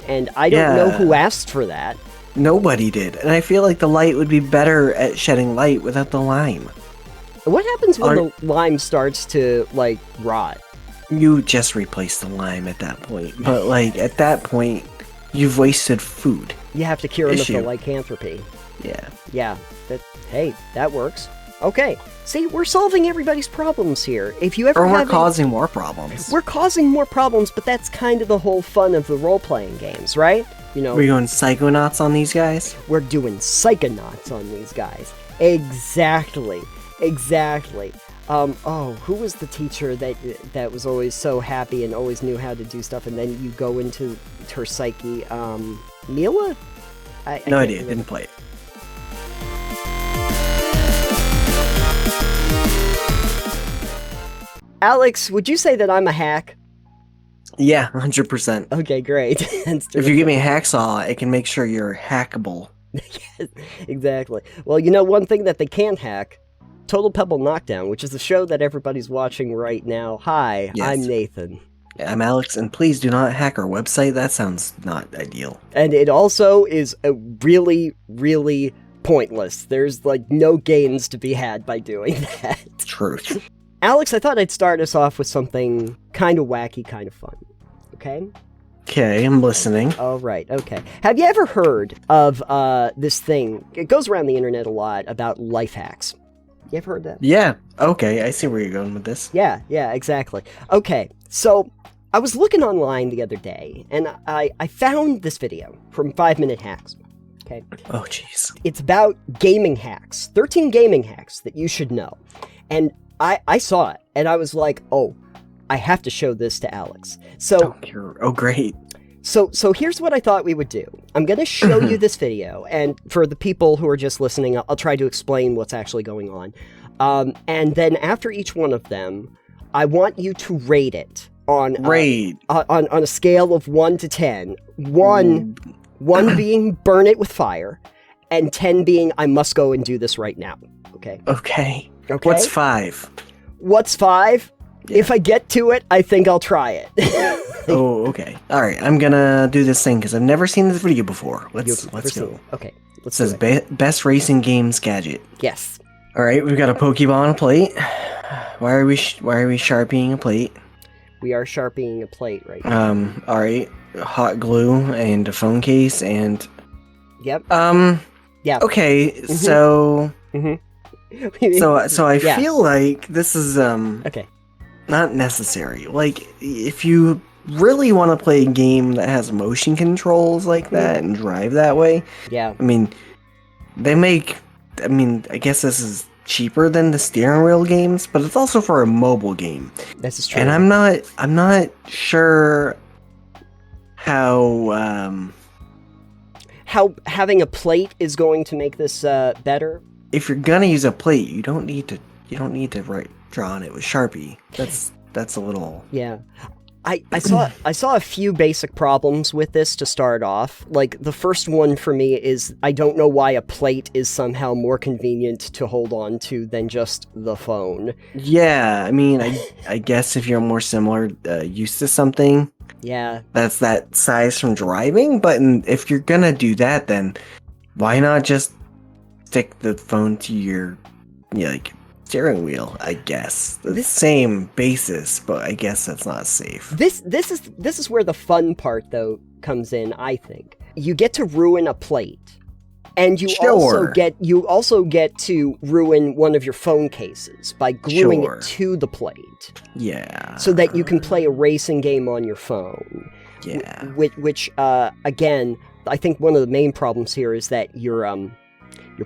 and I don't know who asked for that. Nobody did, and I feel like the light would be better at shedding light without the lime. What happens when the lime starts to, like, rot? You just replace the lime at that point, but, like, at that point, you've wasted food. You have to cure them with the lycanthropy. Yeah. Yeah, hey, that works. Okay, see, we're solving everybody's problems here. If you ever Or we're causing more problems. We're causing more problems, but that's kind of the whole fun of the role-playing games, right? You know, we're going psychonauts on these guys? We're doing psychonauts on these guys. Exactly. Who was the teacher that was always so happy and always knew how to do stuff, and then you go into her psyche? Mila? No idea, didn't play it. Alex, would you say that I'm a hack? Yeah, 100%. Okay, great. If you give me a hacksaw, it can make sure you're hackable. Yes, exactly. Well, you know, one thing that they can't hack, Total Pebble Knockdown, which is the show that everybody's watching right now. Hi, yes. I'm Nathan. I'm Alex, and please do not hack our website. That sounds not ideal. And it also is a really, really pointless. There's, like, no gains to be had by doing that. Truth. Alex, I thought I'd start us off with something kind of wacky, kind of fun. Okay? Okay, I'm listening. All right, okay. Have you ever heard of this thing? It goes around the internet a lot about life hacks. You ever heard that? Yeah, okay, I see where you're going with this. Yeah, exactly. Okay, so I was looking online the other day, and I found this video from 5 Minute Hacks. Okay? Oh, jeez. It's about gaming hacks. 13 gaming hacks that you should know. And I saw it, and I was like, oh, I have to show this to Alex. So, great. So here's what I thought we would do. I'm going to show you this video, and for the people who are just listening, I'll try to explain what's actually going on. And then after each one of them, I want you to rate it on a scale of 1 to 10. 1 being burn it with fire, and 10 being I must go and do this right now. Okay? Okay. What's 5? What's 5? Yeah. If I get to it, I think I'll try it. Oh, okay. All right, I'm gonna do this thing because I've never seen this video before. Let's go. Okay. It says best racing games gadget. Yes. All right, we've got a Pokeball on a plate. Why are we sharpieing a plate? We are sharpieing a plate right now. All right, hot glue and a phone case and. Yep. Yeah. Okay, mm-hmm. so. Mm-hmm. So I feel like this is okay. Not necessary. Like, if you really want to play a game that has motion controls like that and drive that way, yeah. I mean, I guess this is cheaper than the steering wheel games, but it's also for a mobile game. This is true. And I'm not sure how having a plate is going to make this better. If you're gonna use a plate, you don't need to draw on it with Sharpie. That's a little. Yeah. I saw a few basic problems with this to start off. Like, the first one for me is I don't know why a plate is somehow more convenient to hold on to than just the phone. Yeah, I mean, I guess if you're more similar, used to something. Yeah. That's that size from driving, but if you're gonna do that, then why not just stick the phone to your, steering wheel, I guess. The same basis, but I guess that's not safe. This is where the fun part, though, comes in, I think. You get to ruin a plate, and you also get to ruin one of your phone cases by gluing it to the plate. Yeah. So that you can play a racing game on your phone. Yeah. Which again, I think one of the main problems here is that you're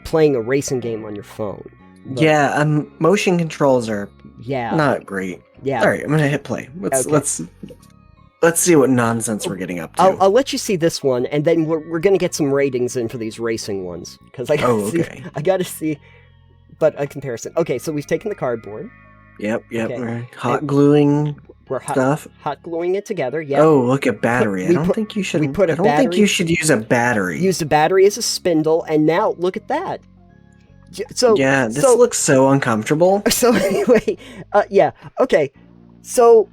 playing a racing game on your phone. But, yeah, motion controls are not great. Yeah. All right, I'm gonna hit play. Let's see what nonsense we're getting up to. I'll let you see this one, and then we're gonna get some ratings in for these racing ones because I gotta see, but a comparison. Okay, so we've taken the cardboard. Yep. Okay. Hot gluing. We're stuff. Hot gluing it together. Yeah. Oh, look at battery. I don't think you should use a battery. Use a battery as a spindle, and now look at that. So yeah, this looks so uncomfortable. So anyway, yeah, okay. So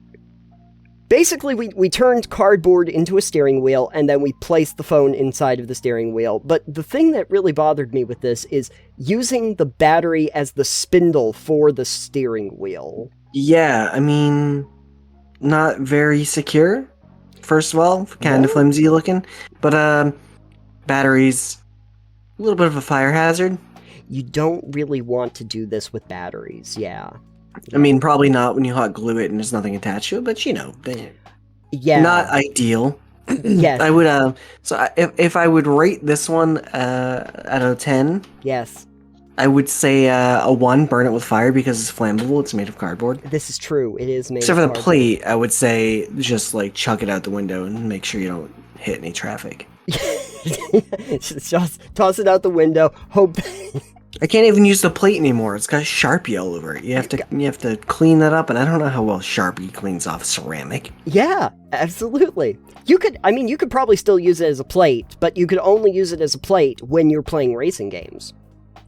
Basically, we turned cardboard into a steering wheel, and then we placed the phone inside of the steering wheel. But the thing that really bothered me with this is using the battery as the spindle for the steering wheel. Yeah, I mean, not very secure, first of all, kind of flimsy looking. But, batteries, a little bit of a fire hazard. You don't really want to do this with batteries, yeah. I mean, probably not when you hot glue it and there's nothing attached to it, but yeah, not ideal. Yes. I would, if I would rate this one out of 10, yes, I would say a 1, burn it with fire because it's flammable, it's made of cardboard. this is true. It is made Except of for the cardboard. plate, I would say just like chuck it out the window and make sure you don't hit any traffic. Just toss it out the window. Hope. I can't even use the plate anymore. It's got Sharpie all over it. You have to clean that up, and I don't know how well Sharpie cleans off ceramic. Yeah, absolutely. You could probably still use it as a plate, but you could only use it as a plate when you're playing racing games.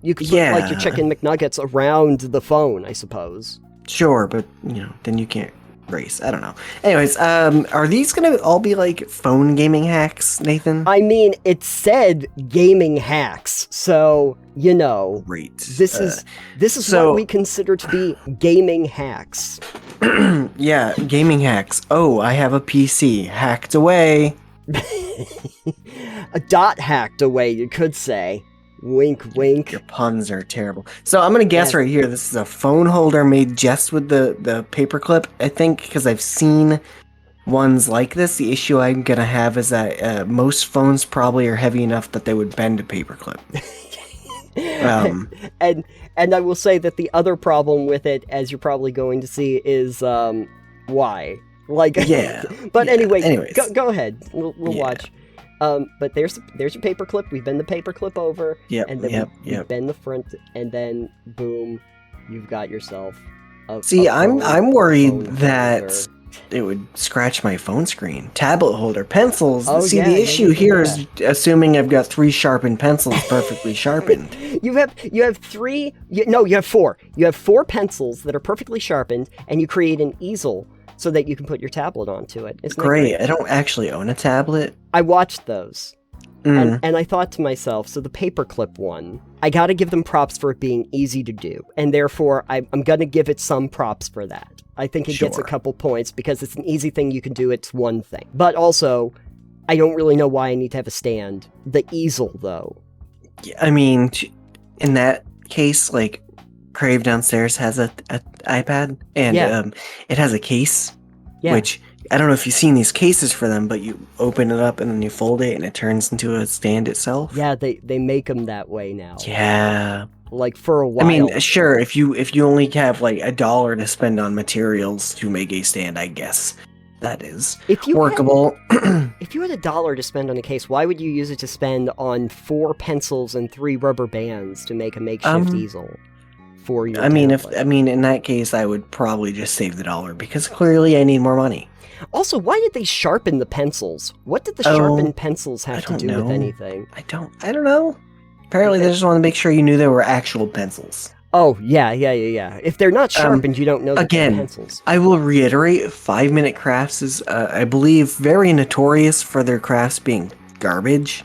You could put like your chicken McNuggets around the phone, I suppose. Sure, but then you can't race. I don't know. Anyways, are these gonna all be like phone gaming hacks, Nathan? I mean, it said gaming hacks, so Great. This is what we consider to be gaming hacks. Yeah, gaming hacks. Oh, I have a PC hacked away. A dot hacked away, you could say. Wink, wink. Your puns are terrible. So I'm gonna guess right here. This is a phone holder made just with the paperclip. I think because I've seen ones like this. The issue I'm gonna have is that most phones probably are heavy enough that they would bend a paperclip. And I will say that the other problem with it, as you're probably going to see, is why. Like, yeah. But yeah. anyways, go ahead. We'll watch. But there's your paperclip. We bend the paperclip over, and then we bend the front, and then boom, you've got yourself. I'm worried that it would scratch my phone screen. Tablet holder, pencils. The issue here is assuming I've got 3 sharpened pencils perfectly sharpened. You have 4. You have 4 pencils that are perfectly sharpened, and you create an easel so that you can put your tablet onto it. Isn't great. I don't actually own a tablet. I watched those. And I thought to myself, so the paperclip one, I gotta give them props for it being easy to do. And therefore, I'm gonna give it some props for that. I think it gets a couple points because it's an easy thing you can do. It's one thing. But also, I don't really know why I need to have a stand. The easel, though. I mean, in that case, like, Crave downstairs has a iPad, and it has a case, which, I don't know if you've seen these cases for them, but you open it up and then you fold it and it turns into a stand itself. Yeah, they make them that way now. Yeah. Like, for a while. I mean, sure, if you only have like $1 to spend on materials to make a stand, I guess that is workable. If you had $1 to spend on a case, why would you use it to spend on 4 pencils and 3 rubber bands to make a makeshift easel? For your tablet? In that case, I would probably just save the $1 because clearly I need more money. Also, why did they sharpen the pencils? What did the sharpened pencils have to do with anything? I don't know. Apparently, they just want to make sure you knew they were actual pencils. Oh, yeah. If they're not sharpened, you don't know that they're pencils. I will reiterate, 5 Minute Crafts is, I believe, very notorious for their crafts being garbage.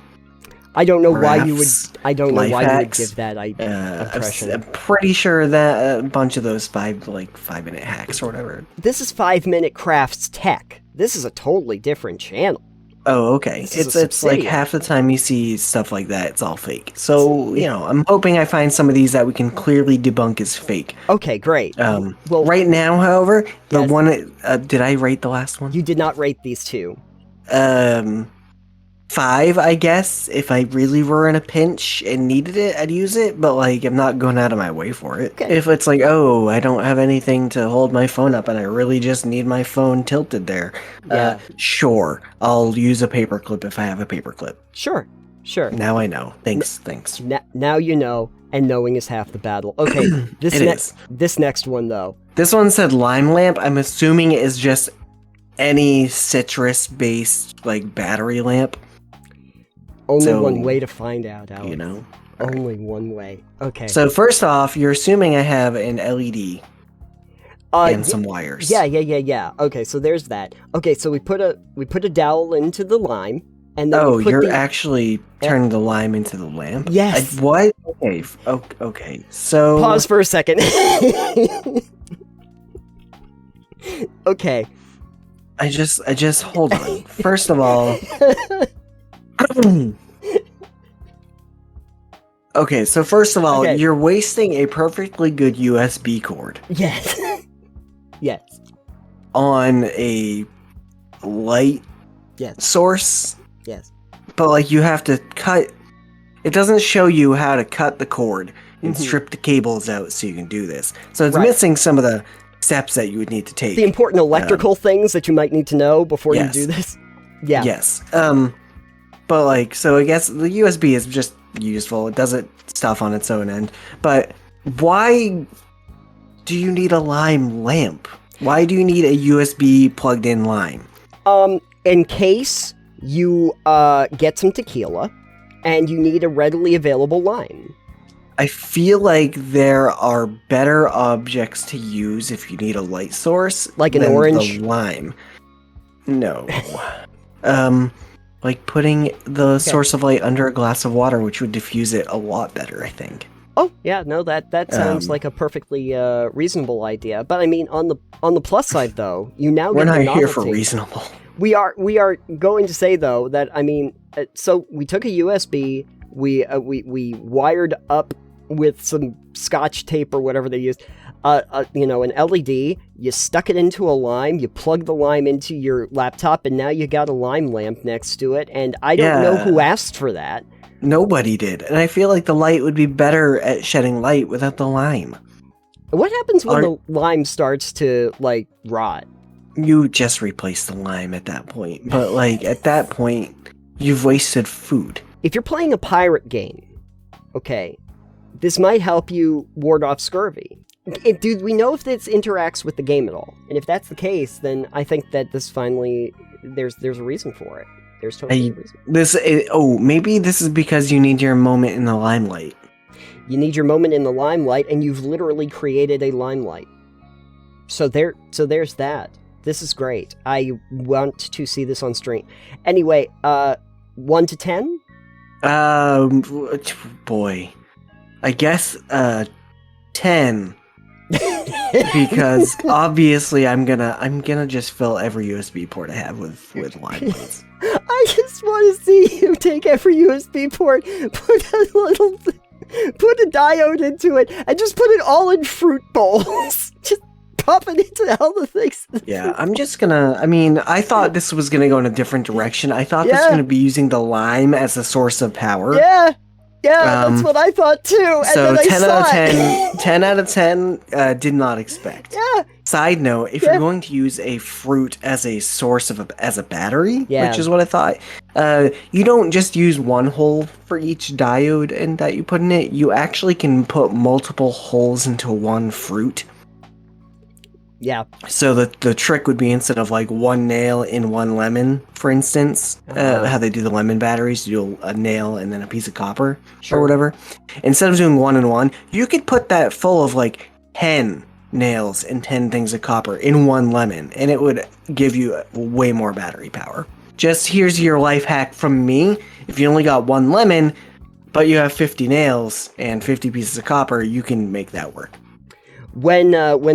I don't know why you would. I don't know why you would give that impression. I'm pretty sure that a bunch of those 5-minute hacks or whatever. This is 5 Minute Crafts Tech. This is a totally different channel. Oh, okay. It's like half the time you see stuff like that, it's all fake. So I'm hoping I find some of these that we can clearly debunk as fake. Okay, great. Well, right now, however, the one did I rate the last one? You did not rate these 2. 5, I guess. If I really were in a pinch and needed it, I'd use it, but I'm not going out of my way for it. Okay. If it's I don't have anything to hold my phone up and I really just need my phone tilted there, sure, I'll use a paperclip if I have a paperclip. Sure. Now I know. Thanks. Now you know, and knowing is half the battle. Okay, this next one, though. This one said lime lamp. I'm assuming it is just any citrus-based, battery lamp. Only one way to find out, Alex. Only one way. Okay. So first off, you're assuming I have an LED. and some wires. Yeah. Okay, so there's that. Okay, so we put a dowel into the lime, and then we put you're actually turning the lime into the lamp? Yes. What? Okay. Okay. So pause for a second. Okay. I just hold on. First of all, okay. So first of all, you're wasting a perfectly good USB cord. Yes. Yes. On a light source. Yes. But like you have to cut. It doesn't show you how to cut the cord and strip the cables out so you can do this. So it's missing some of the steps that you would need to take. The important electrical things that you might need to know before you do this. Yeah. Yes. But like, so I guess the USB is just useful. It does stuff on its own end. But why do you need a lime lamp? Why do you need a USB plugged in lime? In case you get some tequila and you need a readily available lime. I feel like there are better objects to use if you need a light source, like an orange lime. No. Like putting the source of light under a glass of water, which would diffuse it a lot better, I think. Oh yeah, no, that sounds like a perfectly reasonable idea. But I mean, on the plus side, though, you now we're get not here for reasonable. We are going to say though that I mean, so we took a USB, we wired up with some Scotch tape or whatever they used, an LED. You stuck it into a lime. You plug the lime into your laptop, and now you got a lime lamp next to it. And I don't know who asked for that. Nobody did, and I feel like the light would be better at shedding light without the lime. What happens when the lime starts to like rot? You just replace the lime at that point. But like at that point, you've wasted food. If you're playing a pirate game, okay, this might help you ward off scurvy. Do we know if this interacts with the game at all? And if that's the case, then I think that this finally there's a reason for it. There's totally a reason. Maybe this is because you need your moment in the limelight. You need your moment in the limelight, and you've literally created a limelight. So there's that. This is great. I want to see this on stream. Anyway, 1 to 10? Boy. I guess 10. Because obviously I'm gonna just fill every USB port I have with lime lights. I just want to see you take every USB port, put a diode into it, and just put it all in fruit bowls. Just pop it into all the things. Yeah, I thought this was gonna go in a different direction. I thought this was gonna be using the lime as a source of power. Yeah, that's what I thought too. And so then 10 out of 10, 10 out of 10, did not expect. Yeah. Side note, if you're going to use a fruit as a source as a battery, which is what I thought, you don't just use one hole for each diode and that you put in it. You actually can put multiple holes into one fruit. Yeah. So the trick would be, instead of like one nail in one lemon, for instance, how they do the lemon batteries, you do a nail and then a piece of copper or whatever. Instead of doing one and one, you could put that full of like 10 nails and 10 things of copper in one lemon, and it would give you way more battery power. Just here's your life hack from me. If you only got one lemon, but you have 50 nails and 50 pieces of copper, you can make that work. When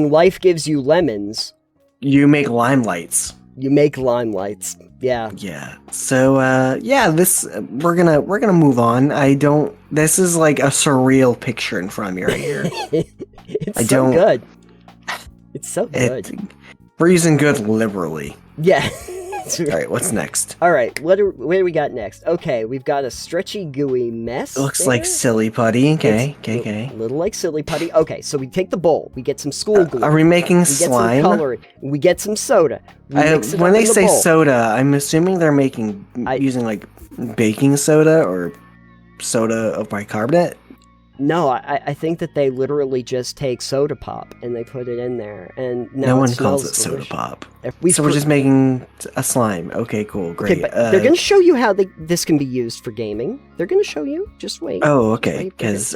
life gives you lemons, you make lime lights. You make lime lights. Yeah. Yeah. So this we're gonna move on. This is like a surreal picture in front of me right here. It's so good. It's so good. We're using good liberally. Yeah. All right, what's next? All right, what do we got next? Okay, we've got a stretchy, gooey mess. It looks like silly putty. Okay. A little like silly putty. Okay, so we take the bowl. We get some school glue. Are we making we slime? Get some coloring. We get some soda. When they say soda, I'm assuming they're using like baking soda or soda of bicarbonate. No, I think that they literally just take soda pop and they put it in there, and now no one smells calls it delicious. soda pop. So we're just making a slime. Okay, cool, great. Okay, but they're going to show you how this can be used for gaming. They're going to show you. Just wait. Oh, okay. Because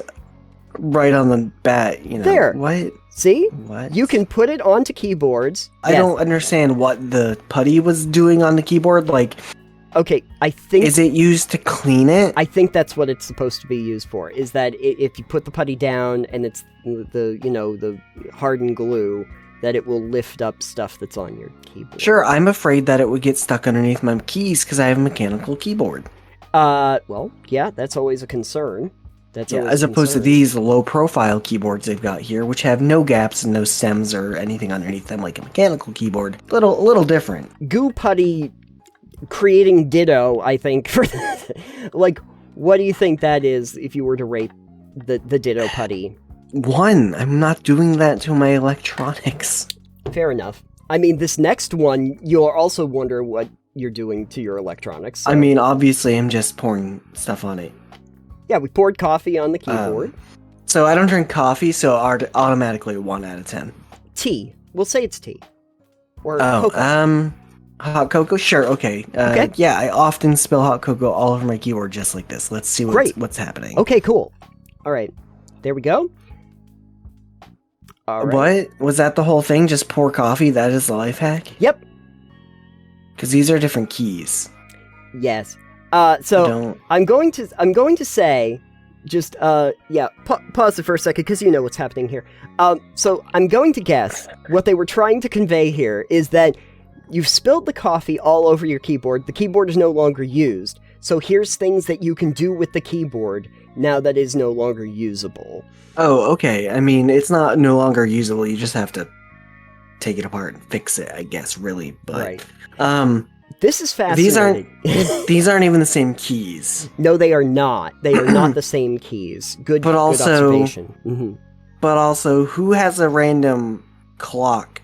right on the bat, you know. There. What? See? What? You can put it onto keyboards. I don't understand what the putty was doing on the keyboard. Like, okay, I think... Is it used to clean it? I think that's what it's supposed to be used for, is that if you put the putty down and it's the hardened glue, that it will lift up stuff that's on your keyboard. Sure, I'm afraid that it would get stuck underneath my keys because I have a mechanical keyboard. Well, yeah, that's always a concern. As opposed to these low-profile keyboards they've got here, which have no gaps and no stems or anything underneath them, like a mechanical keyboard. A little different. Goo putty creating ditto, I think. For like, what do you think that is if you were to rate the ditto putty? 1. I'm not doing that to my electronics. Fair enough. I mean, this next one, you'll also wonder what you're doing to your electronics. So. I mean, obviously, I'm just pouring stuff on it. Yeah, we poured coffee on the keyboard. So I don't drink coffee, so automatically 1 out of 10. Tea. We'll say it's tea. Or cocoa. Hot cocoa? Sure, okay. Okay. Yeah, I often spill hot cocoa all over my keyboard just like this. Let's see what's happening. Okay, cool. All right. There we go. All right. What? Was that the whole thing? Just pour coffee? That is the life hack? Yep. Because these are different keys. Yes. So I'm going to say, just pause it for a second because you know what's happening here. So I'm going to guess what they were trying to convey here is that you've spilled the coffee all over your keyboard. The keyboard is no longer used. So here's things that you can do with the keyboard now that is no longer usable. Oh, okay. I mean, it's not no longer usable. You just have to take it apart and fix it, I guess, really. But right. This is fascinating. These aren't even the same keys. No, they are not. They are not the same keys. Good observation. Mm-hmm. But also, who has a random clock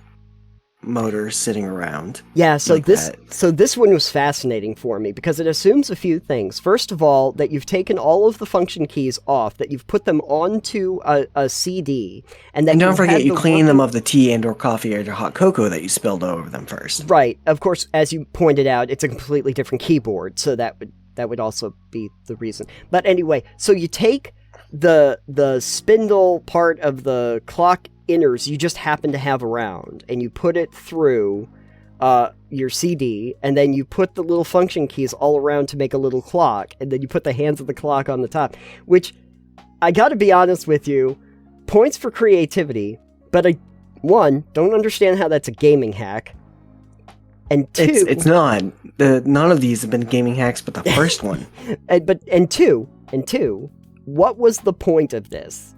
motor sitting around? Yeah, so this one was fascinating for me because it assumes a few things. First of all, that you've taken all of the function keys off, that you've put them onto a CD, and don't forget you clean them of the tea and or coffee or hot cocoa that you spilled over them first. Right. Of course, as you pointed out, it's a completely different keyboard, so that would also be the reason. But anyway, so you take the spindle part of the clock inners you just happen to have around, and you put it through your CD, and then you put the little function keys all around to make a little clock, and then you put the hands of the clock on the top, which, I gotta be honest with you, points for creativity, but I, 1, don't understand how that's a gaming hack, and 2... It's not. None of these have been gaming hacks, but the first one. and two, what was the point of this?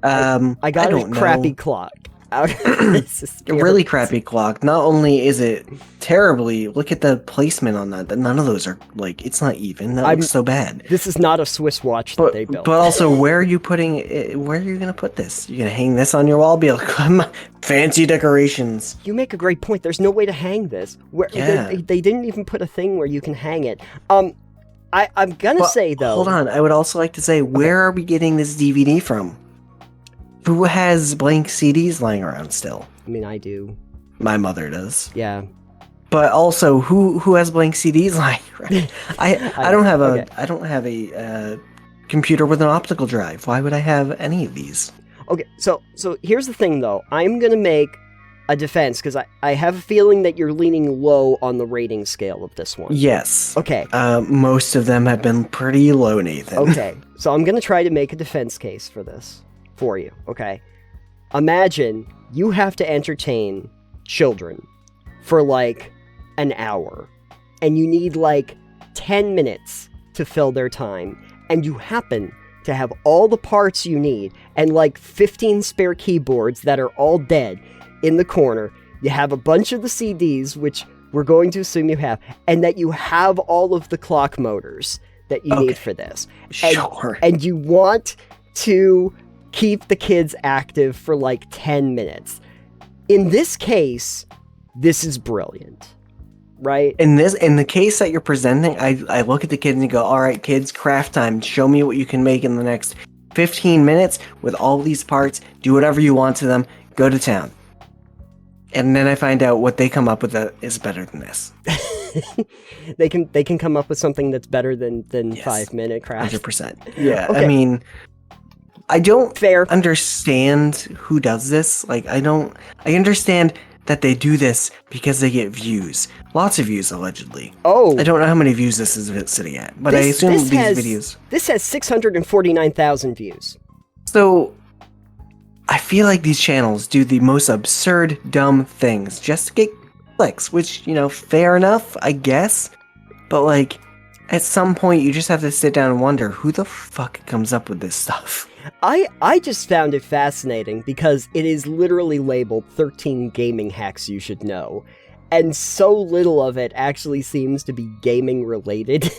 I got a crappy clock out of this. A really crappy clock. Not only is it terribly, look at the placement on that. None of those are, like, it's not even. That looks so bad. This is not a Swiss watch that they built. But also, where are you putting it? Where are you going to put this? You're going to hang this on your wall? Be like, fancy decorations. You make a great point. There's no way to hang this. They didn't even put a thing where you can hang it. I'm going to say, though... Hold on. I would also like to say, where are we getting this DVD from? Who has blank CDs lying around still? I mean, I do. My mother does. Yeah. But also, who has blank CDs lying around? I don't have a computer with an optical drive. Why would I have any of these? Okay, so here's the thing, though. I'm gonna make a defense because I have a feeling that you're leaning low on the rating scale of this one. Yes. Okay. Most of them have been pretty low, Nathan. Okay, so I'm gonna try to make a defense case for this. For you, okay? Imagine you have to entertain children for like an hour, and you need like 10 minutes to fill their time, and you happen to have all the parts you need and like 15 spare keyboards that are all dead in the corner. You have a bunch of the CDs, which we're going to assume you have, and that you have all of the clock motors that you need for this. Sure. And you want to keep the kids active for like 10 minutes. In this case, this is brilliant, right? In the case that you're presenting, I look at the kids and go, all right, kids, craft time. Show me what you can make in the next 15 minutes with all these parts. Do whatever you want to them. Go to town. And then I find out what they come up with that is better than this. They can come up with something that's better than yes. 5-minute craft. 100%. Yeah, okay. I mean... I don't Fair. understand who does this. Like, I understand that they do this because they get views. Lots of views, allegedly. Oh. I don't know how many views this is sitting at, but I assume these videos... This has 649,000 views. So, I feel like these channels do the most absurd, dumb things just to get clicks, which, you know, fair enough, I guess. But, like, at some point, you just have to sit down and wonder, who the fuck comes up with this stuff? I just found it fascinating because it is literally labeled 13 gaming hacks you should know. And so little of it actually seems to be gaming related.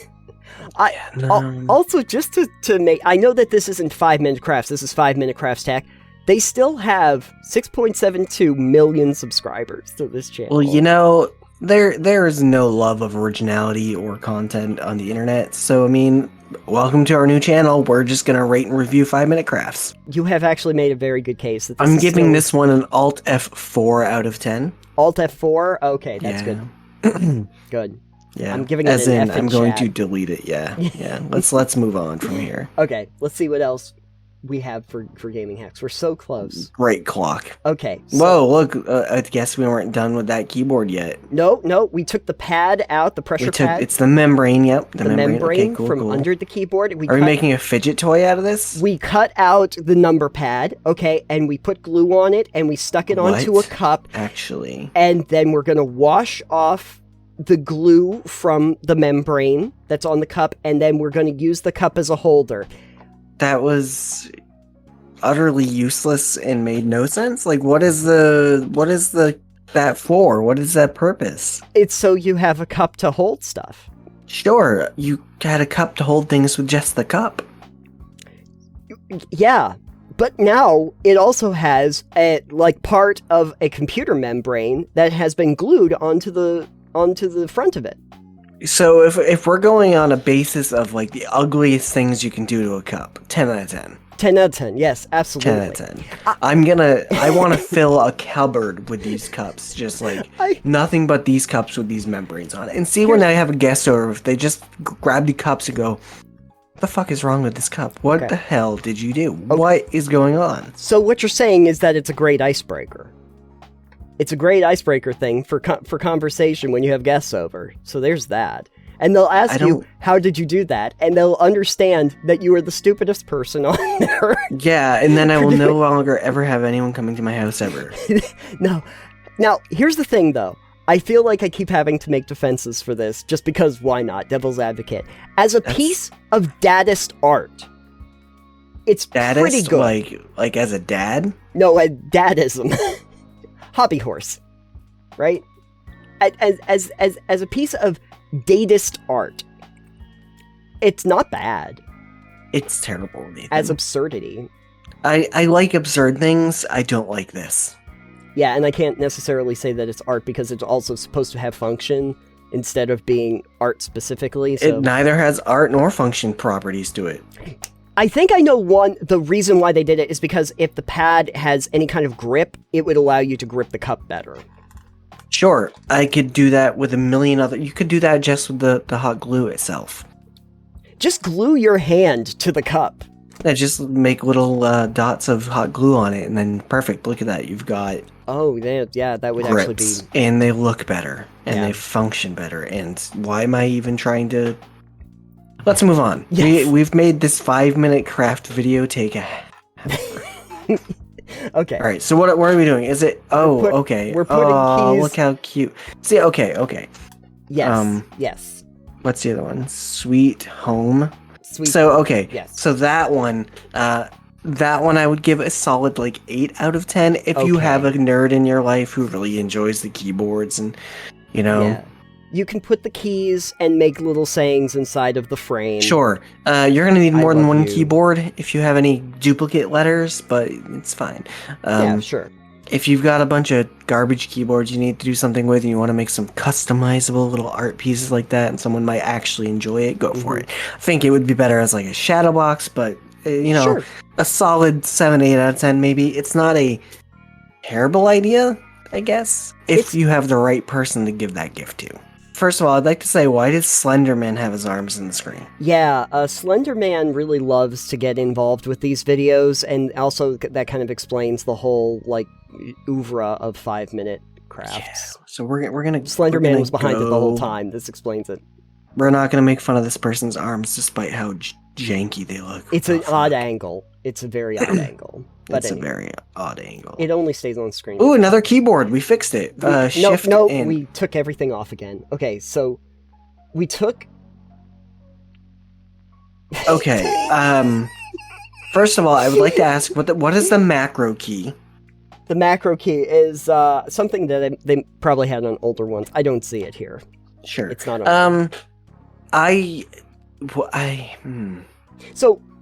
Also, just to make... I know that this isn't 5-Minute Crafts, this is 5-Minute Crafts Tech. They still have 6.72 million subscribers to this channel. Well, you know, there is no love of originality or content on the internet, so I mean, welcome to our new channel. We're just gonna rate and review 5-Minute Crafts. You have actually made a very good case. That I'm giving this one an Alt F4 out of 10. Alt F4? Okay, that's good. Good. Yeah, I'm giving it as an in, F I'm going chat. to delete it. Yeah, yeah. Let's move on from here. Okay, let's see what else we have for gaming hacks. We're so close. Great clock. Okay. So, whoa, look, I guess we weren't done with that keyboard yet. No, we took the pad out, the pressure pad. It's the membrane, yep. The membrane okay, cool. under the keyboard. Are we making a fidget toy out of this? We cut out the number pad, okay, and we put glue on it, and we stuck it onto a cup. Actually. And then we're going to wash off the glue from the membrane that's on the cup, and then we're going to use the cup as a holder. That was utterly useless and made no sense. Like, what is that for? What is that purpose? It's so you have a cup to hold stuff. Sure, you had a cup to hold things with just the cup. Yeah, but now it also has part of a computer membrane that has been glued onto the front of it. So if we're going on a basis of like the ugliest things you can do to a cup, 10 out of 10. 10 out of 10, yes, absolutely. 10 out of 10. I want to fill a cupboard with these cups, just like nothing but these cups with these membranes on it. And see when I have a guest over, if they just grab the cups and go, what the fuck is wrong with this cup? What the hell did you do? Okay. What is going on? So what you're saying is that it's a great icebreaker. It's a great icebreaker thing for conversation when you have guests over. So there's that. And they'll ask you, how did you do that? And they'll understand that you are the stupidest person on there. Yeah, and then I will no longer ever have anyone coming to my house ever. No. Now, here's the thing, though. I feel like I keep having to make defenses for this, just because why not? Devil's advocate. As a piece of dadist art, it's pretty good. Like as a dad? No, a dadism. Hobby horse. Right? As a piece of datist art, it's not bad. It's terrible, Nathan. As absurdity. I like absurd things. I don't like this. Yeah, and I can't necessarily say that it's art because it's also supposed to have function instead of being art specifically. So. It neither has art nor function properties to it. I think I know the reason why they did it is because if the pad has any kind of grip, it would allow you to grip the cup better. Sure, I could do that with a million other... You could do that just with the hot glue itself. Just glue your hand to the cup. Yeah, just make little dots of hot glue on it, and then perfect. Look at that. You've got... Oh, yeah, that would grips, actually be... And they look better, and they function better, and why am I even trying to... Let's move on. Yes. We've made this 5-minute craft video take a... Okay. Alright, so what are we doing? Is it... Oh, okay. We're putting keys... look how cute. See, okay. Yes, yes. What's the other one? Sweet Home. Sweet so, Home. okay. Yes. So that one I would give a solid, 8 out of 10 if you have a nerd in your life who really enjoys the keyboards and, Yeah. You can put the keys and make little sayings inside of the frame. Sure. You're going to need more than one keyboard if you have any duplicate letters, but it's fine. Yeah, sure. If you've got a bunch of garbage keyboards you need to do something with and you want to make some customizable little art pieces like that and someone might actually enjoy it, go for it. I think it would be better as a shadow box, but, sure. A solid 7, 8 out of 10 maybe. It's not a terrible idea, I guess, if you have the right person to give that gift to. First of all, I'd like to say, why does Slenderman have his arms in the screen? Yeah, Slender Man really loves to get involved with these videos, and also that kind of explains the whole, like, oeuvre of 5-minute crafts. Yeah. So we're gonna Slender Man was behind it the whole time. This explains it. We're not gonna make fun of this person's arms, despite how janky they look. It's an odd angle. It's a very odd angle. But It's anyway, a very odd angle. it only stays on screen. Ooh, another keyboard. We fixed it. Shift in. We took everything off again. Okay, so we took... Okay, first of all, I would like to ask, what is the macro key? The macro key is something that they probably had on older ones. I don't see it here. Sure. It's not on.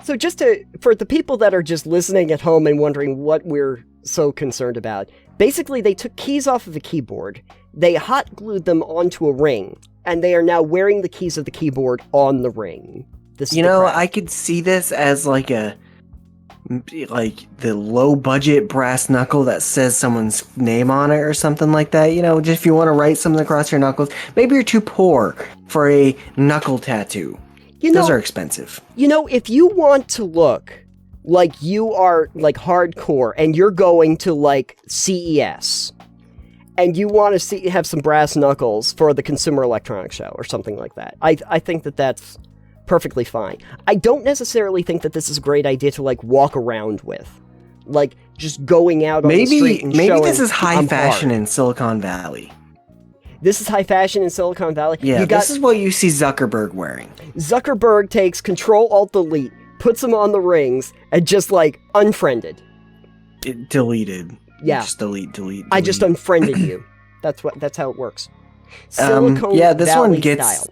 So just for the people that are just listening at home and wondering what we're so concerned about, basically they took keys off of a keyboard, they hot glued them onto a ring, and they are now wearing the keys of the keyboard on the ring. I could see this as like the low budget brass knuckle that says someone's name on it or something like that. Just if you want to write something across your knuckles. Maybe you're too poor for a knuckle tattoo. Those are expensive. If you want to look like you are like hardcore and you're going to like CES and you want to have some brass knuckles for the Consumer Electronics Show or something like that, I think that that's perfectly fine. I don't necessarily think that this is a great idea to like walk around with, like just going out on the street and maybe this is high fashion in Silicon Valley. This is high fashion in Silicon Valley. Yeah, this is what you see Zuckerberg wearing. Zuckerberg takes Control-Alt-Delete, puts them on the rings, and just, like, unfriended. It deleted. Yeah. Just delete. I just unfriended you. That's how it works. Silicon Valley style.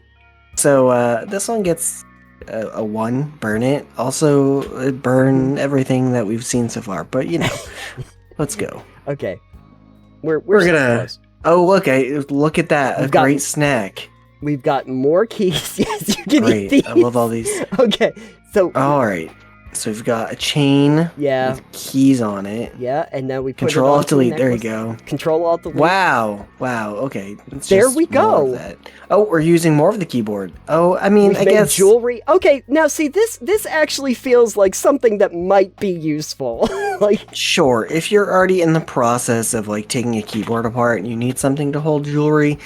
So, this one gets a 1. Burn it. Also, burn everything that we've seen so far. But, let's go. Okay. We're gonna... close. Oh, look at that. Great snack. We've got more keys. Yes, you can eat these. I love all these. Okay, so... All right. So we've got a chain with keys on it. Yeah, and now we put Control-Alt-Delete. There you go. Control-Alt-Delete. Wow. Okay. There we go. Oh, we're using more of the keyboard. Oh, I mean, I guess... jewelry. Okay, now see, this actually feels like something that might be useful. Sure, if you're already in the process of, like, taking a keyboard apart and you need something to hold jewelry,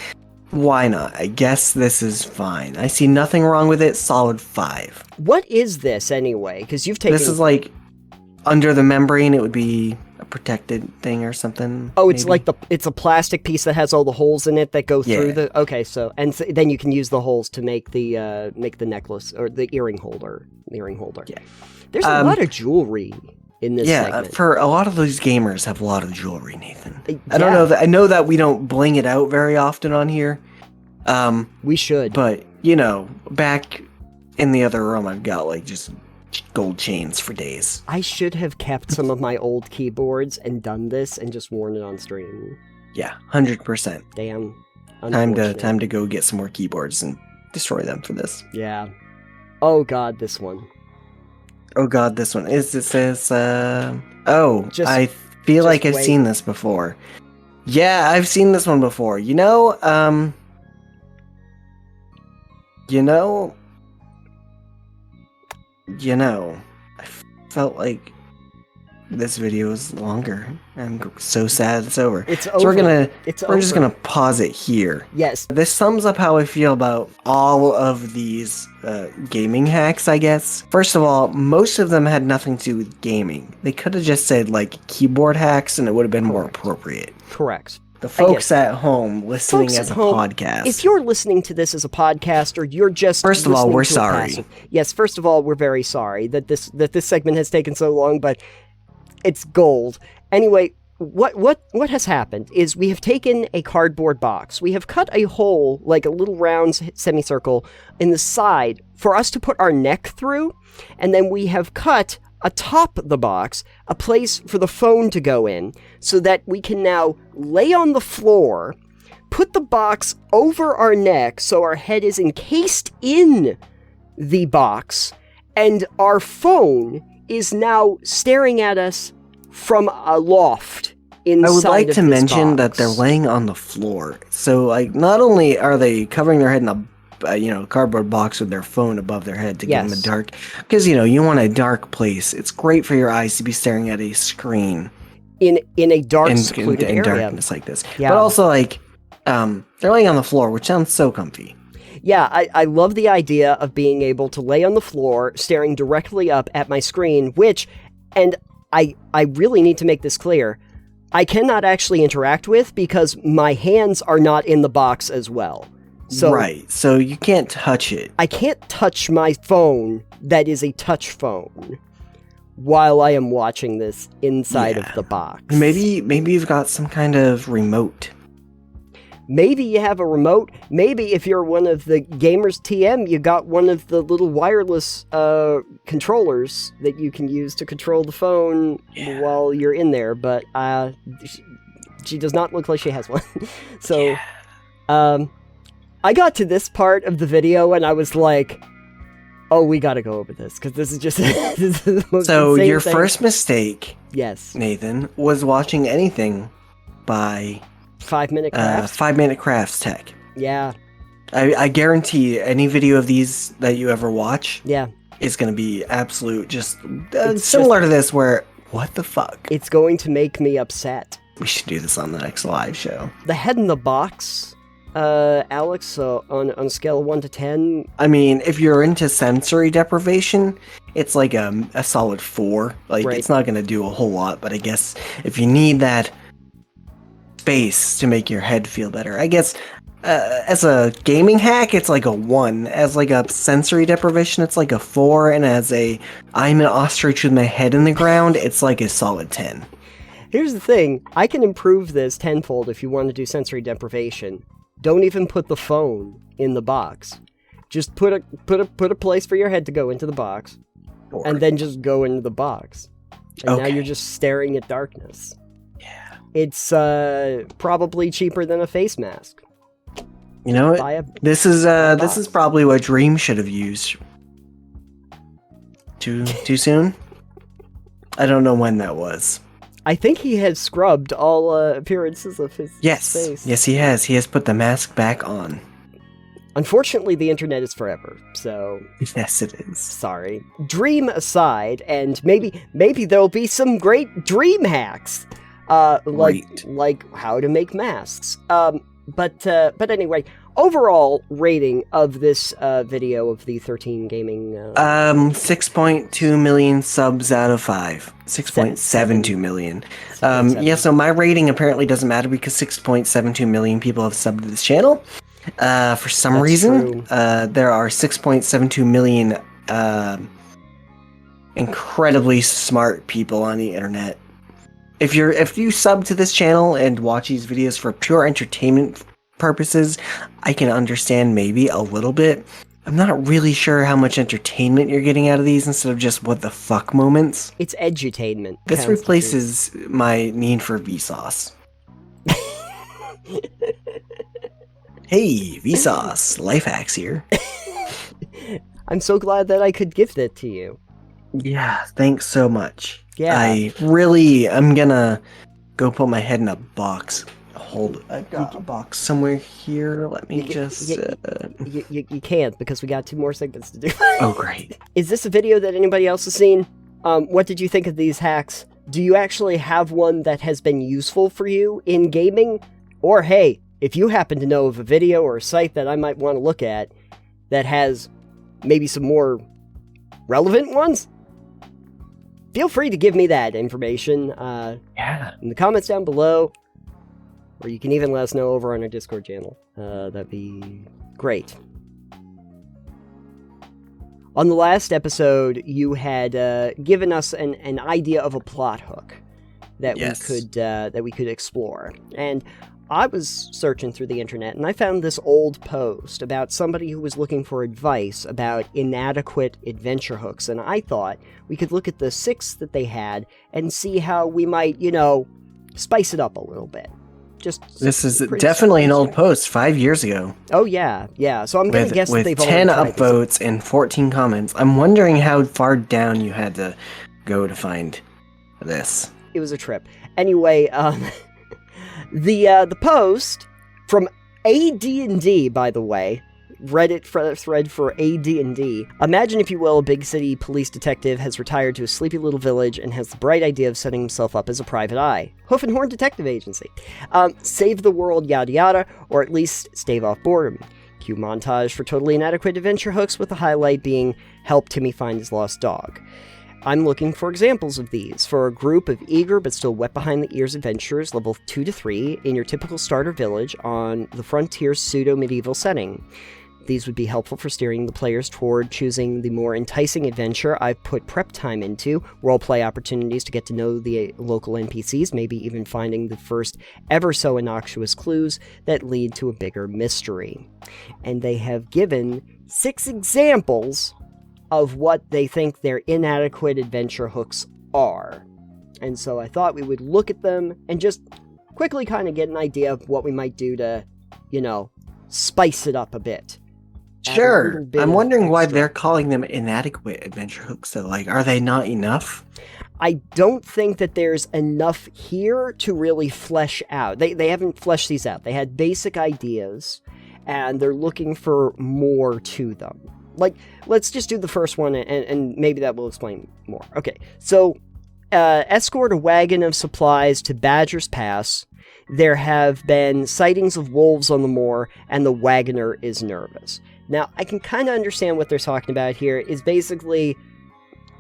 why not? I guess this is fine. I see nothing wrong with it. Solid 5. What is this, anyway? Because you've taken... This is, like, under the membrane. It would be a protected thing or something. Oh, it's maybe? It's a plastic piece that has all the holes in it that go through the... Okay, so... And then you can use the holes to make the necklace, or the earring holder. Yeah. There's a lot of jewelry in this segment. For a lot of these gamers have a lot of jewelry, Nathan. I don't know I know that we don't bling it out very often on here. We should. But, back in the other room, I've got, like, just gold chains for days. I should have kept some of my old keyboards and done this and just worn it on stream. Yeah, 100%. Damn. Time to go get some more keyboards and destroy them for this. Yeah. Oh god, this one. Is this I feel like I've seen this before. Yeah, I've seen this one before. I felt like this video is longer. I'm so sad it's over. It's over. So we're just over. gonna pause it here. Yes. This sums up how I feel about all of these gaming hacks, I guess. First of all, most of them had nothing to do with gaming. They could have just said, like, keyboard hacks, and it would have been more appropriate. Correct. The folks at home listening as a podcast. If you're listening to this as a podcast, or you're just first of all, we're sorry. Yes, first of all, we're very sorry that this segment has taken so long, but it's gold. Anyway, what has happened is we have taken a cardboard box. We have cut a hole, like a little round semicircle, in the side for us to put our neck through, and then we have cut atop the box a place for the phone to go in, so that we can now lay on the floor, put the box over our neck so our head is encased in the box, and our phone is now staring at us from a loft inside I would like of to this mention that box. they're laying on the floor. So, like, not only are they covering their head in a cardboard box with their phone above their head to give them a Yes. dark, because you want a dark place. It's great for your eyes to be staring at a screen in a dark, in secluded area. darkness like this. Yeah. But also, like, they're laying on the floor, which sounds so comfy. Yeah, I love the idea of being able to lay on the floor, staring directly up at my screen, which, and I really need to make this clear, I cannot actually interact with because my hands are not in the box as well. So Right, so you can't touch it. I can't touch my phone that is a touch phone while I am watching this inside of the box. Maybe you've got some kind of remote. Maybe you have a remote. Maybe if you're one of the gamers TM, you got one of the little wireless controllers that you can use to control the phone while you're in there. But she does not look like she has one. So, I got to this part of the video and I was like, oh, we gotta go over this, because this is just this is the most insane Your thing. first mistake, Yes, Nathan, was watching anything by 5 Minute Crafts. 5 Minute Crafts Tech. Yeah, I guarantee any video of these that you ever watch yeah. is going to be absolute, just It's similar to this, where, what the fuck? It's going to make me upset. We should do this on the next live show. The head in the box, Alex, on a scale of 1 to 10. I mean, if you're into sensory deprivation, it's like a solid 4. Like, Right. It's not going to do a whole lot, but I guess if you need that space to make your head feel better, I guess as a gaming hack, it's like a 1. As like a sensory deprivation, it's like a 4. And as I'm an ostrich with my head in the ground, it's like a solid 10. Here's the thing. I can improve this tenfold if you want to do sensory deprivation. Don't even put the phone in the box. Just put a place for your head to go into the box, and then just go into the box. And now Okay. you're just staring at darkness. Yeah. It's probably cheaper than a face mask. You know what? Buy a This is box. probably what Dream should have used. Too soon? I don't know when that was. I think he has scrubbed all appearances of his face. Yes, he has. He has put the mask back on. Unfortunately, the internet is forever, so Yes, it is. sorry. Dream aside, and maybe there'll be some great dream hacks, Great. like how to make masks. But anyway, overall rating of this video of the 13 gaming. 6.2 million subs out of 5. 6.72 million. Yeah, so my rating apparently doesn't matter because 6.72 million people have subbed to this channel. For some That's reason, true. there are 6.72 million incredibly smart people on the internet. If you sub to this channel and watch these videos for pure entertainment purposes, I can understand maybe a little bit. I'm not really sure how much entertainment you're getting out of these instead of just what the fuck moments. It's edutainment. This replaces my need for Vsauce. Hey, Vsauce, life hacks here. I'm so glad that I could give that to you. Yeah, thanks so much. Yeah. I'm gonna go put my head in a box. I've got a box somewhere here. Let me just... You can't, because we got 2 more segments to do. Oh, great. Is this a video that anybody else has seen? What did you think of these hacks? Do you actually have one that has been useful for you in gaming? Or hey, if you happen to know of a video or a site that I might want to look at that has maybe some more relevant ones, feel free to give me that information Yeah. in the comments down below, or you can even let us know over on our Discord channel. That'd be great. On the last episode, you had given us an idea of a plot hook that we could explore, and I was searching through the internet and I found this old post about somebody who was looking for advice about inadequate adventure hooks, and I thought we could look at the 6 that they had and see how we might, spice it up a little bit. This is pretty definitely an old spicy. post 5 years ago. Oh yeah. So I'm gonna guess that with they've 10 already tried this. upvotes and 14 comments. I'm wondering how far down you had to go to find this. It was a trip. Anyway, the post from AD&D, by the way, Reddit thread for AD&D. Imagine, if you will, a big city police detective has retired to a sleepy little village and has the bright idea of setting himself up as a private eye. Hoof and Horn Detective Agency. Save the world, yada yada, or at least stave off boredom. Cue montage for totally inadequate adventure hooks, with the highlight being help Timmy find his lost dog. I'm looking for examples of these for a group of eager but still wet behind the ears adventurers, level 2 to 3, in your typical starter village on the frontier pseudo-medieval setting. These would be helpful for steering the players toward choosing the more enticing adventure I've put prep time into, roleplay opportunities to get to know the local NPCs, maybe even finding the first ever so innocuous clues that lead to a bigger mystery. And they have given 6 examples of what they think their inadequate adventure hooks are. And so I thought we would look at them and just quickly kind of get an idea of what we might do to, spice it up a bit. Sure. I'm wondering why they're calling them inadequate adventure hooks. So, are they not enough? I don't think that there's enough here to really flesh out. They haven't fleshed these out. They had basic ideas, and they're looking for more to them. Let's just do the first one, and maybe that will explain more. Okay, so escort a wagon of supplies to Badger's Pass. There have been sightings of wolves on the moor, and the wagoner is nervous. Now, I can kind of understand what they're talking about here is basically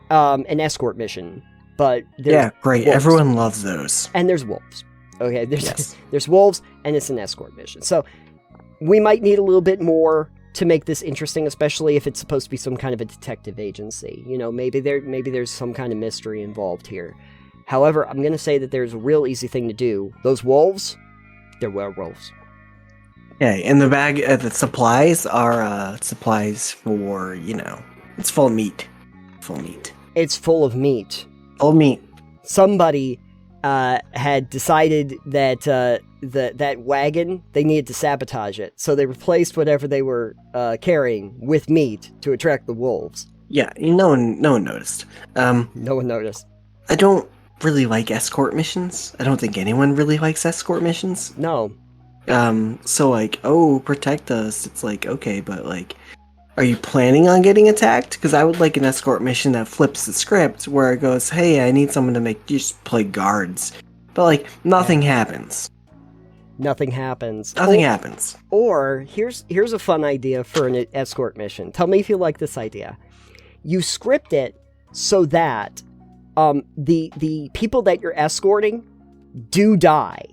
an escort mission, but yeah, great. Wolves. Everyone loves those. And there's wolves. Okay, there's wolves, and it's an escort mission. So we might need a little bit more to make this interesting, especially if it's supposed to be some kind of a detective agency. Maybe there's some kind of mystery involved here. However, I'm going to say that there's a real easy thing to do. Those wolves, they're werewolves. Yeah, and the bag, the supplies are supplies for, it's full of meat. Full meat. It's full of meat. Full of meat. Somebody had decided that that wagon, they needed to sabotage it. So they replaced whatever they were carrying with meat to attract the wolves. Yeah, no one noticed. No one noticed. I don't really like escort missions. I don't think anyone really likes escort missions. No. So protect us. It's okay, but are you planning on getting attacked? Because I would like an escort mission that flips the script where it goes, hey, I need someone to you just play guards. But nothing happens. Nothing happens. Nothing happens. Or here's a fun idea for an escort mission. Tell me if you like this idea. You script it so that the people that you're escorting do die.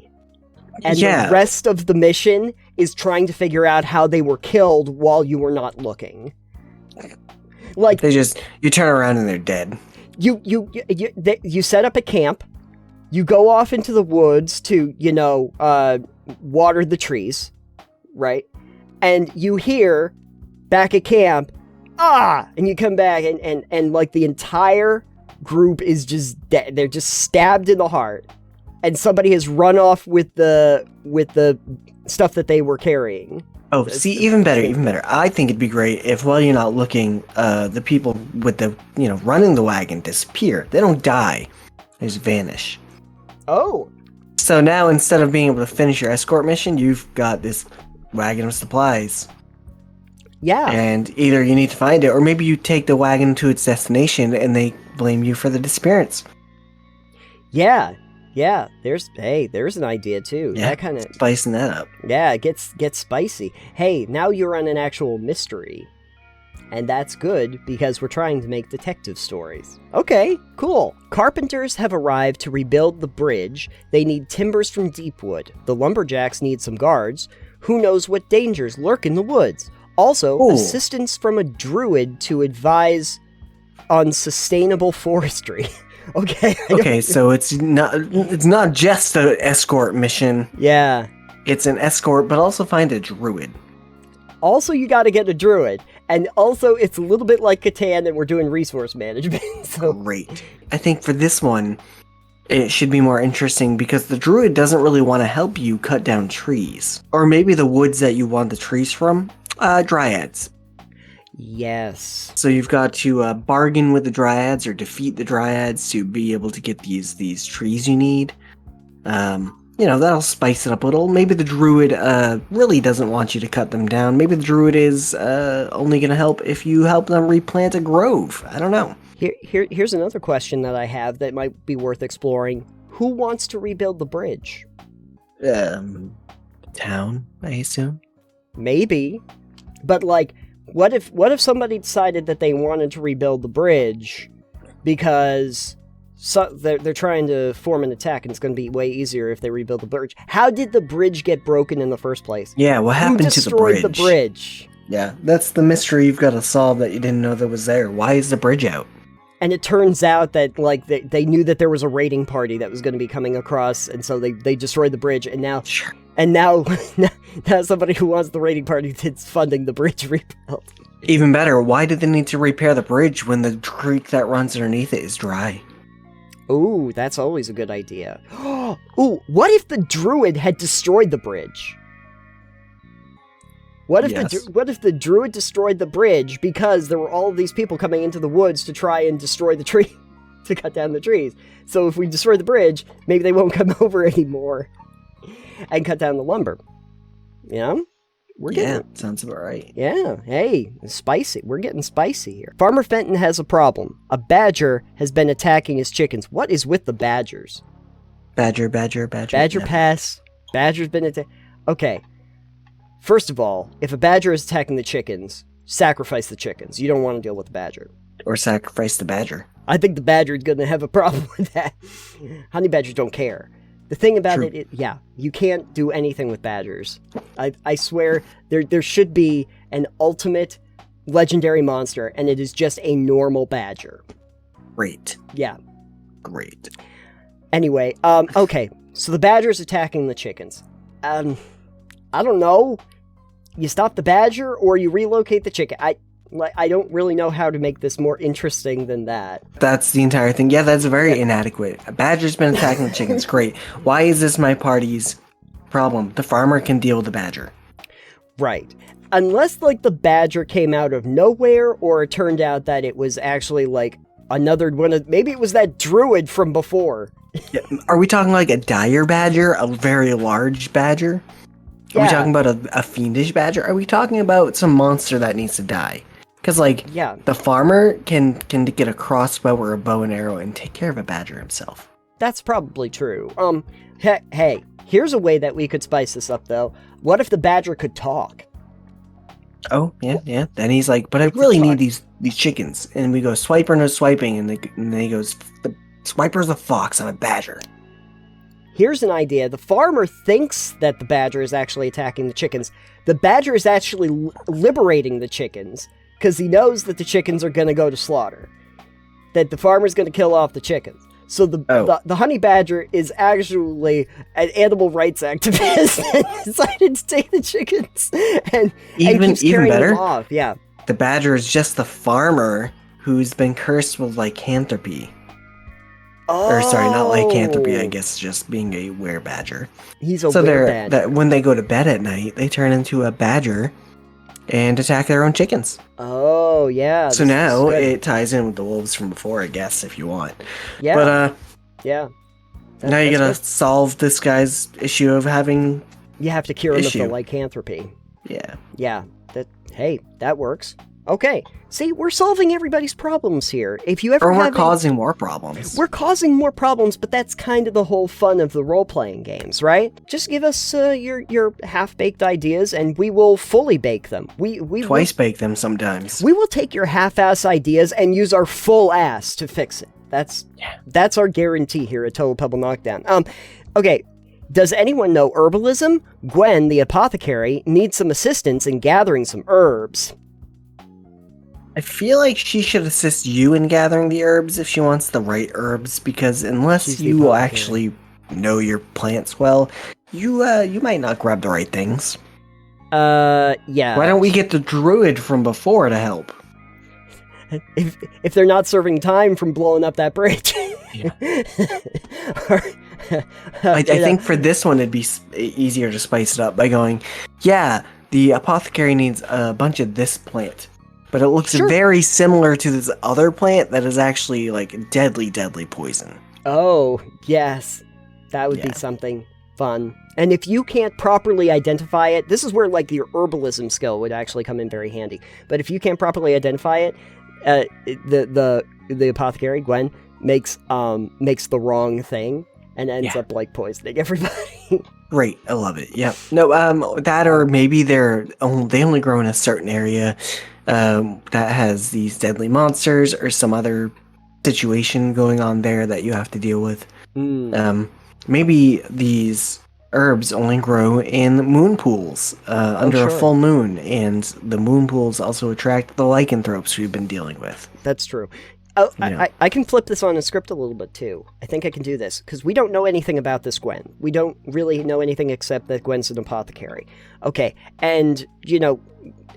And the rest of the mission is trying to figure out how they were killed while you were not looking. You turn around and they're dead. You set up a camp. You go off into the woods to, water the trees, right? And you hear back at camp, and you come back and the entire group is just dead. They're just stabbed in the heart. And somebody has run off with the stuff that they were carrying. Oh, see, even better. I think it'd be great if, while you're not looking, the people with the, running the wagon disappear. They don't die. They just vanish. Oh. So now, instead of being able to finish your escort mission, you've got this wagon of supplies. Yeah. And either you need to find it, or maybe you take the wagon to its destination and they blame you for the disappearance. Yeah. Yeah, there's an idea too. Yeah, that kind of spicing that up. Yeah, it gets spicy. Hey, now you're on an actual mystery. And that's good because we're trying to make detective stories. Okay, cool. Carpenters have arrived to rebuild the bridge. They need timbers from Deepwood. The lumberjacks need some guards. Who knows what dangers lurk in the woods? Also, assistance from a druid to advise on sustainable forestry. Okay, so it's not just an escort mission. Yeah. It's an escort, but also find a druid. Also, you got to get a druid. And also, it's a little bit like Catan, and we're doing resource management. So. Great. I think for this one, it should be more interesting because the druid doesn't really want to help you cut down trees. Or maybe the woods that you want the trees from, dryads. Yes. So you've got to bargain with the dryads or defeat the dryads to be able to get these trees you need. That'll spice it up a little. Maybe the druid really doesn't want you to cut them down. Maybe the druid is only going to help if you help them replant a grove. I don't know. Here's another question that I have that might be worth exploring. Who wants to rebuild the bridge? Town, I assume. Maybe. But, like, what if somebody decided that they wanted to rebuild the bridge because they're trying to form an attack, and it's going to be way easier if they rebuild the bridge? How did the bridge get broken in the first place? Yeah, what happened to the bridge? Who destroyed the bridge? Yeah, that's the mystery you've got to solve that you didn't know that was there. Why is the bridge out? And it turns out that, like, they knew that there was a raiding party that was going to be coming across, and so they destroyed the bridge, and now... Sure. And now somebody who wants the raiding party is funding the bridge rebuild. Even better, why did they need to repair the bridge when the creek that runs underneath it is dry? Ooh, that's always a good idea. Ooh, what if the druid had destroyed the bridge? What if the druid destroyed the bridge because there were all of these people coming into the woods to try and destroy the tree, to cut down the trees? So if we destroy the bridge, maybe they won't come over anymore and cut down the lumber. You know? Sounds about right. Yeah, hey, spicy. We're getting spicy here. Farmer Fenton has a problem. A badger has been attacking his chickens. What is with the badgers? Badger. Badger pass. Badger's been attacking. Okay. First of all, if a badger is attacking the chickens, sacrifice the chickens. You don't want to deal with the badger. Or sacrifice the badger. I think the badger is going to have a problem with that. Honey badgers don't care. The thing about it, you can't do anything with badgers. I swear, there should be an ultimate legendary monster, and it is just a normal badger. Great. Yeah. Great. Anyway, okay, so the badger's attacking the chickens. I don't know. You stop the badger, or you relocate the chicken. I don't really know how to make this more interesting than that. That's the entire thing. Yeah, that's very inadequate. A badger's been attacking the chickens. Great. Why is this my party's problem? The farmer can deal with the badger. Right. Unless, like, the badger came out of nowhere, or it turned out that it was actually, like, another one of... Maybe it was that druid from before. Yeah. Are we talking like a dire badger? A very large badger? Are we talking about a fiendish badger? Are we talking about some monster that needs to die? Because, like, the farmer can get a crossbow or a bow and arrow and take care of a badger himself. That's probably true. Hey, here's a way that we could spice this up, though. What if the badger could talk? Oh, yeah. Then he's like, but I really need these chickens. And we go, swiper, no swiping. And then he goes, the swiper's a fox, I'm a badger. Here's an idea. The farmer thinks that the badger is actually attacking the chickens. The badger is actually liberating the chickens, because he knows that the chickens are going to go to slaughter. That the farmer's going to kill off the chickens. So the honey badger is actually an animal rights activist and decided to take the chickens and keeps carrying them off. Yeah. The badger is just the farmer who's been cursed with lycanthropy. Oh. Or sorry, not lycanthropy, I guess just being a were-badger. He's a were-badger. When they go to bed at night, they turn into a badger and attack their own chickens. Oh, yeah. So now it ties in with the wolves from before, I guess, if you want. Yeah. But, yeah. Now you gotta solve this guy's issue of having... You have to cure him of the lycanthropy. Yeah. Yeah. Hey, that works. Okay. See, we're solving everybody's problems here. If you ever we're causing more problems. We're causing more problems, but that's kind of the whole fun of the role-playing games, right? Just give us your half-baked ideas, and we will fully bake them. We Twice bake them sometimes. We will take your half-ass ideas and use our full ass to fix it. That's our guarantee here at Total Pebble Knockdown. Okay. Does anyone know herbalism? Gwen, the apothecary, needs some assistance in gathering some herbs. I feel like she should assist you in gathering the herbs if she wants the right herbs, because unless you actually know your plants well, you might not grab the right things. Yeah. Why don't we get the druid from before to help? If they're not serving time from blowing up that bridge. Yeah. I think for this one it'd be easier to spice it up by going, yeah, the apothecary needs a bunch of this plant. But it looks very similar to this other plant that is actually, like, deadly poison. Oh, yes. That would be something fun. And if you can't properly identify it, this is where like your herbalism skill would actually come in very handy. But if you can't properly identify it, the apothecary Gwen makes the wrong thing and ends up like poisoning everybody. Great, I love it. Yeah, no, that or maybe they only grow in a certain area that has these deadly monsters or some other situation going on there that you have to deal with. Maybe these herbs only grow in moon pools under a full moon, and the moon pools also attract the lycanthropes we've been dealing with. That's true. Oh, I can flip this on a script a little bit too. I think I can do this because we don't know anything about this Gwen. We don't really know anything except that Gwen's an apothecary. Okay, and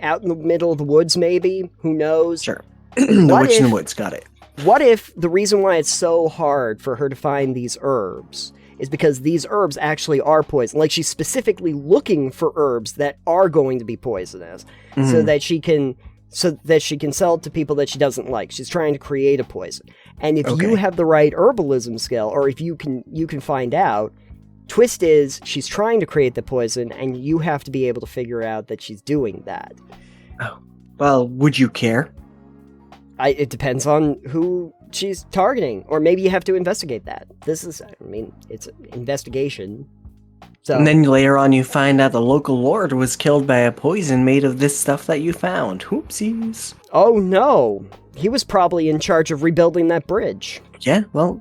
out in the middle of the woods, maybe, who knows? Sure, the witch in the woods. Got it. What if the reason why it's so hard for her to find these herbs is because these herbs actually are poison? Like, she's specifically looking for herbs that are going to be poisonous, so that she can sell it to people that she doesn't like. She's trying to create a poison. And if you have the right herbalism skill, or if you can find out, twist is she's trying to create the poison, and you have to be able to figure out that she's doing that. Oh, well, would you care? It depends on who she's targeting, or maybe you have to investigate that. It's an investigation. So, and then later on you find out the local lord was killed by a poison made of this stuff that you found. Oopsies. Oh no, he was probably in charge of rebuilding that bridge. Yeah, well,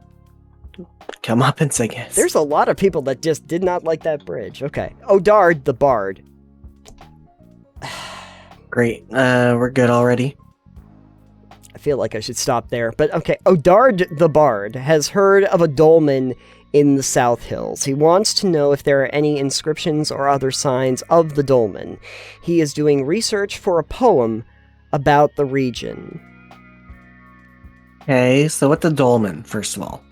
comeuppance, I guess. There's a lot of people that just did not like that bridge. Okay. Odard the Bard. Great. We're good already. I feel like I should stop there, but okay. Odard the Bard has heard of a dolmen in the South Hills. He wants to know if there are any inscriptions or other signs of the dolmen. He is doing research for a poem about the region. Okay, so what's a dolmen, first of all?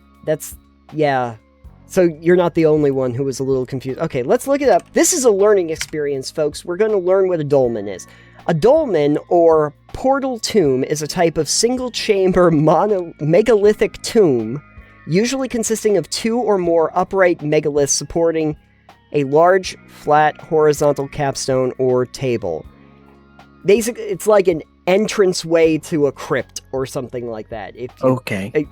So you're not the only one who was a little confused. Okay, let's look it up. This is a learning experience, folks. We're going to learn what a dolmen is. A dolmen, or portal tomb, is a type of single-chamber megalithic tomb, usually consisting of 2 or more upright megaliths supporting a large, flat, horizontal capstone or table. Basically, it's like an entranceway to a crypt or something like that.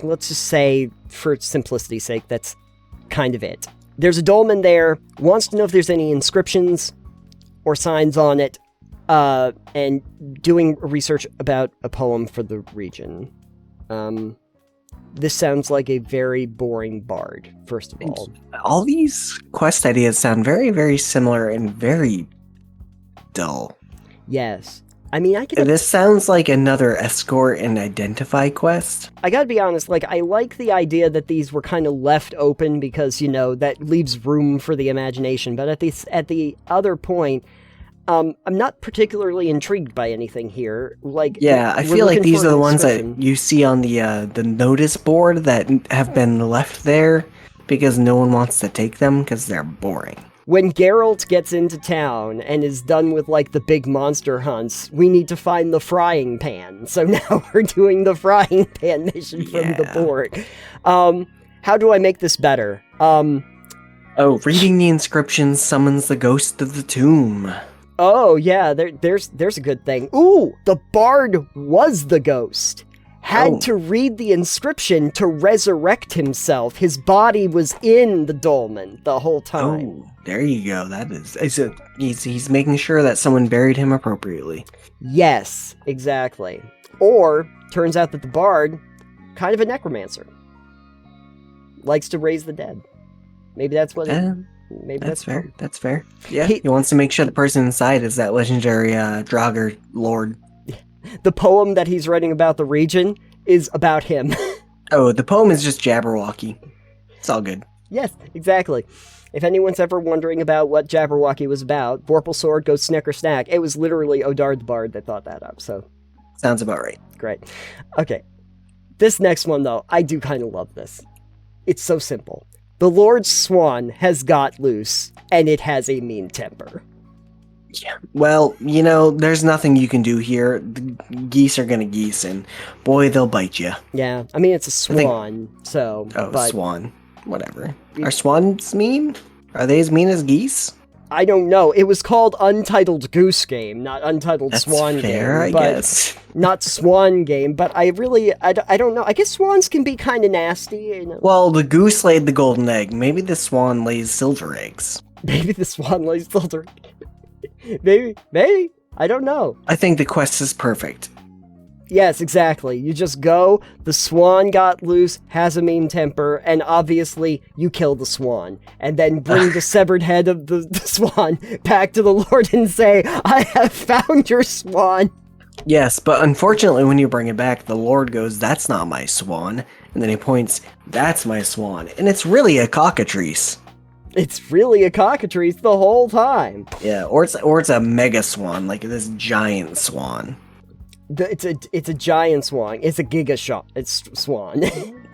Let's just say, for simplicity's sake, that's kind of it. There's a dolmen there, wants to know if there's any inscriptions or signs on it, and doing research about a poem for the region. This sounds like a very boring bard, first of all. All these quest ideas sound very, very similar and very dull. Yes. I mean, This sounds like another escort and identify quest. I gotta be honest, I like the idea that these were kind of left open because, that leaves room for the imagination. But at the other point, I'm not particularly intrigued by anything here. I feel like these are the ones that you see on the notice board that have been left there because no one wants to take them because they're boring. When Geralt gets into town and is done with, the big monster hunts, we need to find the frying pan. So now we're doing the frying pan mission from the board. How do I make this better? Reading the inscriptions summons the ghost of the tomb. Oh, yeah, there's a good thing. Ooh, the bard was the ghost. Had to read the inscription to resurrect himself. His body was in the dolmen the whole time. Oh, there you go. That is... He's making sure that someone buried him appropriately. Yes, exactly. Or, turns out that the bard, kind of a necromancer. Likes to raise the dead. Maybe that's what maybe that's fair. That's fair. Yeah, he wants to make sure the person inside is that legendary Draugr lord. The poem that he's writing about the region is about him. Oh, the poem is just Jabberwocky. It's all good. Yes, exactly. If anyone's ever wondering about what Jabberwocky was about, Vorpal Sword goes Snicker Snack. It was literally Odard the Bard that thought that up, so... Sounds about right. Great. Okay. This next one, though, I do kind of love this. It's so simple. The Lord Swan has got loose, and it has a mean temper. Yeah. Well, there's nothing you can do here. The geese are gonna geese, and boy, they'll bite you. Yeah, I mean, it's a swan, so... Oh, but swan. whatever. Are swans mean? Are they as mean as geese? I don't know. It was called Untitled Goose Game, not Untitled That's Swan fair, Game. I guess. Not Swan Game, but I don't know. I guess swans can be kind of nasty. You know? Well, the goose laid the golden egg. Maybe the swan lays silver eggs. Maybe the swan lays silver. Maybe. I don't know. I think the quest is perfect. Yes, exactly. You just go, the swan got loose, has a mean temper, and obviously you kill the swan. And then bring the severed head of the swan back to the Lord and say, I have found your swan. Yes, but unfortunately when you bring it back, the Lord goes, that's not my swan. And then he points, that's my swan. And it's really a cockatrice. It's really a cockatrice the whole time. Yeah, or it's a mega swan, like this giant swan. It's a giant swan. It's a It's swan.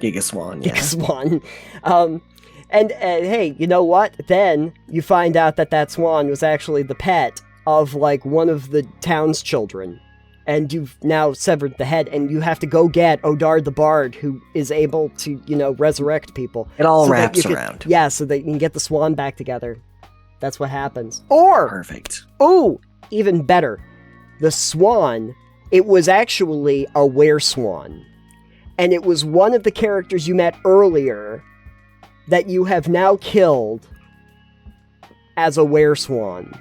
Giga swan, yeah. Giga swan. And hey, you know what? Then you find out that swan was actually the pet of like one of the town's children, and you've now severed the head, and you have to go get Odard the Bard, who is able to resurrect people. It all wraps around. Yeah, so that you can get the swan back together. That's what happens. Or perfect. Oh, even better, the swan. It was actually a were-swan, and it was one of the characters you met earlier that you have now killed as a were-swan.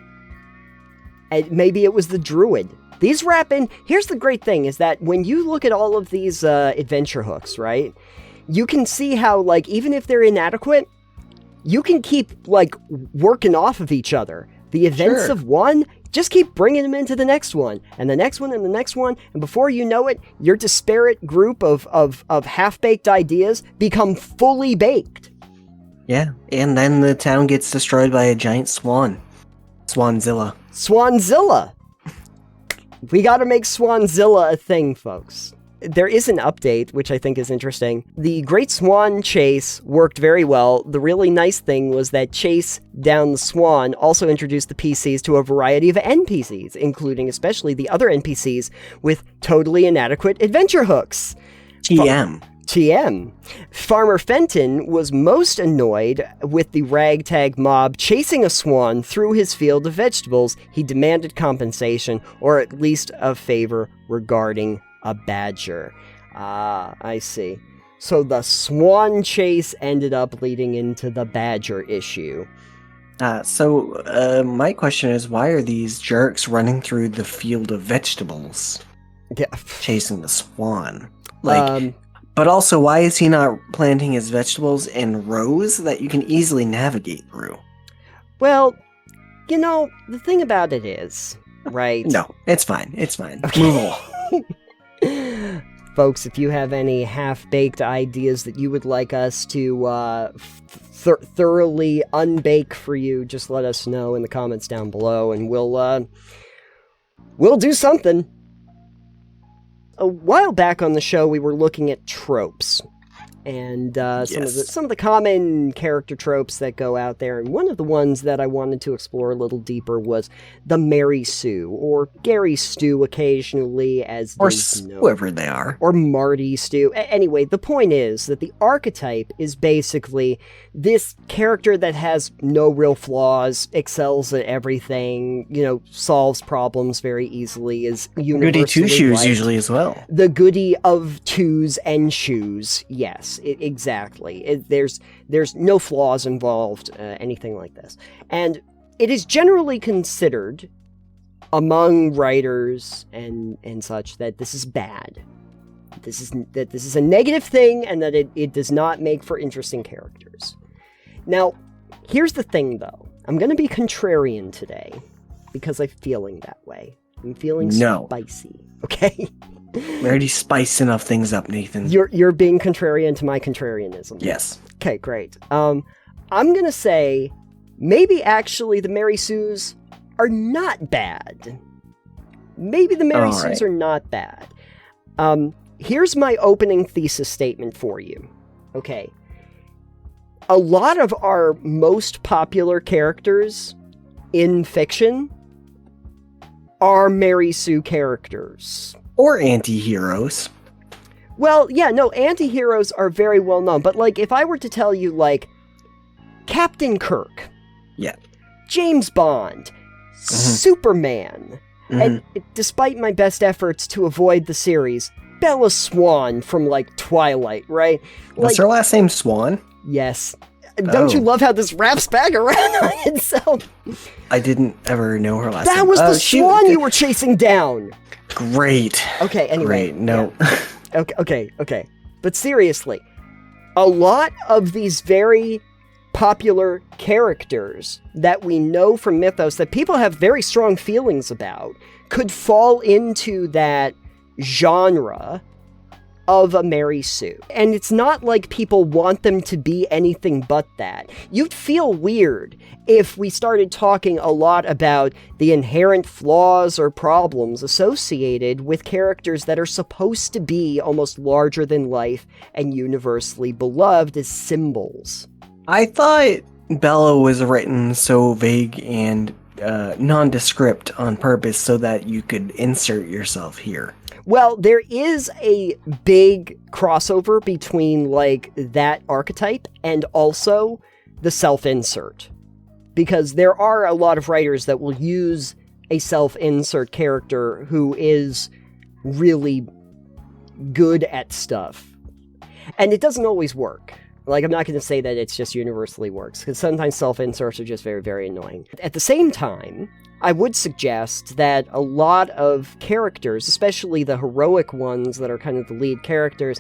And maybe it was the druid. These wrap in... Here's the great thing, is that when you look at all of these adventure hooks, right, you can see how, like, even if they're inadequate, you can keep, like, working off of each other. The events of one... Just keep bringing them into the next one, and the next one, and the next one, and before you know it, your disparate group of half-baked ideas become fully baked. Yeah, and then the town gets destroyed by a giant swan. Swanzilla. Swanzilla! We gotta make Swanzilla a thing, folks. There is an update, which I think is interesting. The Great Swan Chase worked very well. The really nice thing was that Chase Down the Swan also introduced the PCs to a variety of NPCs, including especially the other NPCs with totally inadequate adventure hooks. TM. Farmer Fenton was most annoyed with the ragtag mob chasing a swan through his field of vegetables. He demanded compensation, or at least a favor regarding a badger. Ah, I see. So the swan chase ended up leading into the badger issue. My question is, why are these jerks running through the field of vegetables? Yeah. Chasing the swan. But also, why is he not planting his vegetables in rows that you can easily navigate through? Well, the thing about it is, right? No, it's fine. It's fine. Okay. Move along. Folks, if you have any half-baked ideas that you would like us to thoroughly unbake for you, just let us know in the comments down below, and we'll do something. A while back on the show, we were looking at tropes, and some of the common character tropes that go out there, and one of the ones that I wanted to explore a little deeper was the Mary Sue, or Gary Stew occasionally, as or whoever they are, or Marty Stew. Anyway, the point is that the archetype is basically this character that has no real flaws, excels at everything, solves problems very easily, is universally goody two-shoes liked. Usually as well. The goody of twos and shoes, yes, exactly. There's no flaws involved, anything like this. And it is generally considered among writers and such that this is bad. This is a negative thing, and that it does not make for interesting characters. Now, here's the thing, though. I'm going to be contrarian today, because I'm feeling that way. I'm feeling spicy, okay? We already spiced enough things up, Nathan. You're being contrarian to my contrarianism. Yes. Okay, great. I'm going to say, maybe actually the Mary Sues are not bad. Maybe the Mary Sues are not bad. Here's my opening thesis statement for you. Okay. A lot of our most popular characters in fiction are Mary Sue characters. Or anti-heroes. Well, yeah, no, anti-heroes are very well known, but, like, if I were to tell you, like, Captain Kirk, Yeah. James Bond, Superman, and despite my best efforts to avoid the series, Bella Swan from, like, Twilight, right? What's her last name, Swan? Yes. Don't you love how this wraps back around on itself? I didn't ever know her last name. That was the swan you were chasing down! Great. Okay, anyway. Great, no. Yeah. Okay. But seriously, a lot of these very popular characters that we know from mythos that people have very strong feelings about could fall into that genre of a Mary Sue. And it's not like people want them to be anything but that. You'd feel weird if we started talking a lot about the inherent flaws or problems associated with characters that are supposed to be almost larger than life and universally beloved as symbols. I thought Bella was written so vague and nondescript on purpose so that you could insert yourself here. Well, there is a big crossover between, like, that archetype and also the self-insert. Because there are a lot of writers that will use a self-insert character who is really good at stuff. And it doesn't always work. Like, I'm not going to say that it's just universally works, because sometimes self-inserts are just very, very annoying. At the same time, I would suggest that a lot of characters, especially the heroic ones that are kind of the lead characters,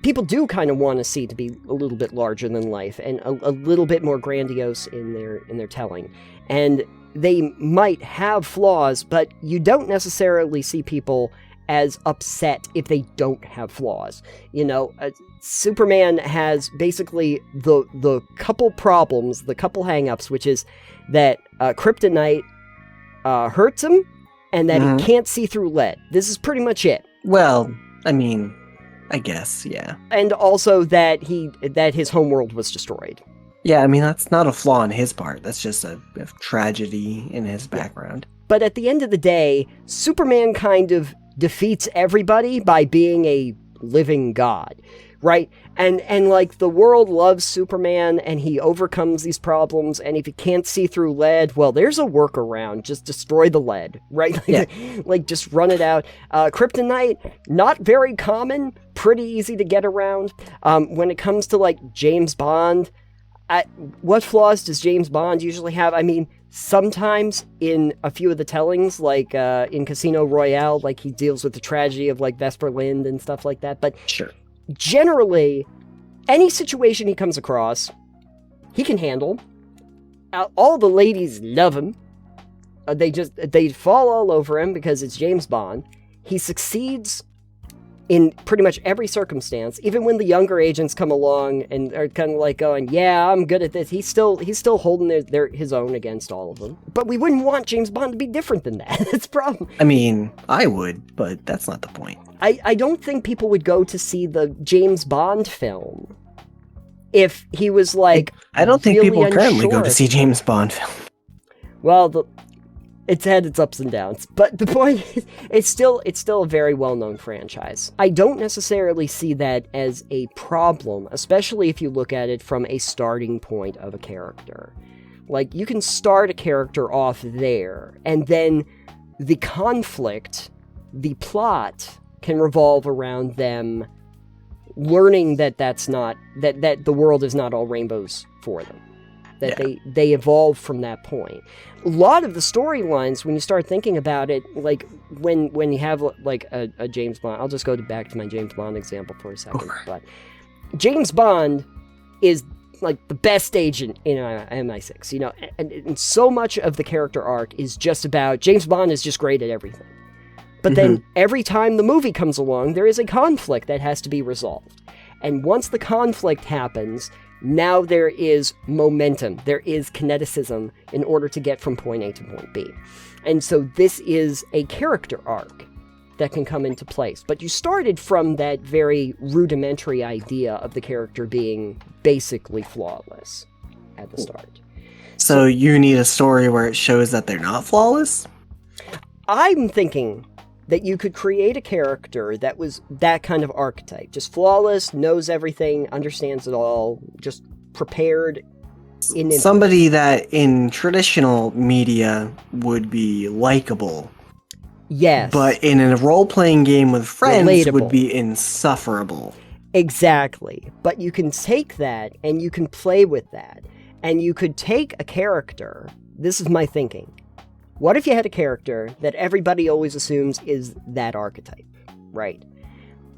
people do kind of want to see to be a little bit larger than life and a little bit more grandiose in their telling. And they might have flaws, but you don't necessarily see people as upset if they don't have flaws. You know, Superman has basically the couple problems, the couple hang-ups, which is that kryptonite hurts him, and that he can't see through lead. This is pretty much it. Well, I mean, I guess, yeah. And also that his homeworld was destroyed. Yeah, I mean, that's not a flaw on his part. That's just a tragedy in his background. But at the end of the day, Superman kind of defeats everybody by being a living god, right? And like, the world loves Superman, and he overcomes these problems, and if he can't see through lead, well, there's a workaround. Just destroy the lead, right? Like, just run it out. Kryptonite, not very common, pretty easy to get around. When it comes to, like, James Bond, what flaws does James Bond usually have? I mean, sometimes in a few of the tellings, like in Casino Royale, like, he deals with the tragedy of, like, Vesper Lynd and stuff like that. But sure, generally, any situation he comes across, he can handle. All the ladies love him. They fall all over him because it's James Bond. He succeeds in pretty much every circumstance, even when the younger agents come along and are kind of like going, yeah, I'm good at this. He's still holding his own against all of them. But we wouldn't want James Bond to be different than that. That's the problem. I mean, I would, but that's not the point. I don't think people would go to see the James Bond film if he was, like, I don't think really people currently go to unsure. see James Bond film. Well, it's had its ups and downs, but the point is, it's still a very well-known franchise. I don't necessarily see that as a problem, especially if you look at it from a starting point of a character. Like, you can start a character off there, and then the conflict, the plot, can revolve around them learning that that the world is not all rainbows for them. That they evolve from that point. A lot of the storylines, when you start thinking about it, like when you have like a James Bond, I'll just go back to my James Bond example for a second. But James Bond is like the best agent in MI6, you know, and so much of the character arc is just about James Bond is just great at everything. But then every time the movie comes along, there is a conflict that has to be resolved. And once the conflict happens, now there is momentum, there is kineticism in order to get from point A to point B. And so this is a character arc that can come into place. But you started from that very rudimentary idea of the character being basically flawless at the start. So you need a story where it shows that they're not flawless? I'm thinking that you could create a character that was that kind of archetype, just flawless, knows everything, understands it all, just prepared. Somebody that in traditional media would be likable. Yes. But in a role-playing game with friends Relatable. would be insufferable. Exactly. But you can take that and you can play with that. And you could take a character. This is my thinking. What if you had a character that everybody always assumes is that archetype, right?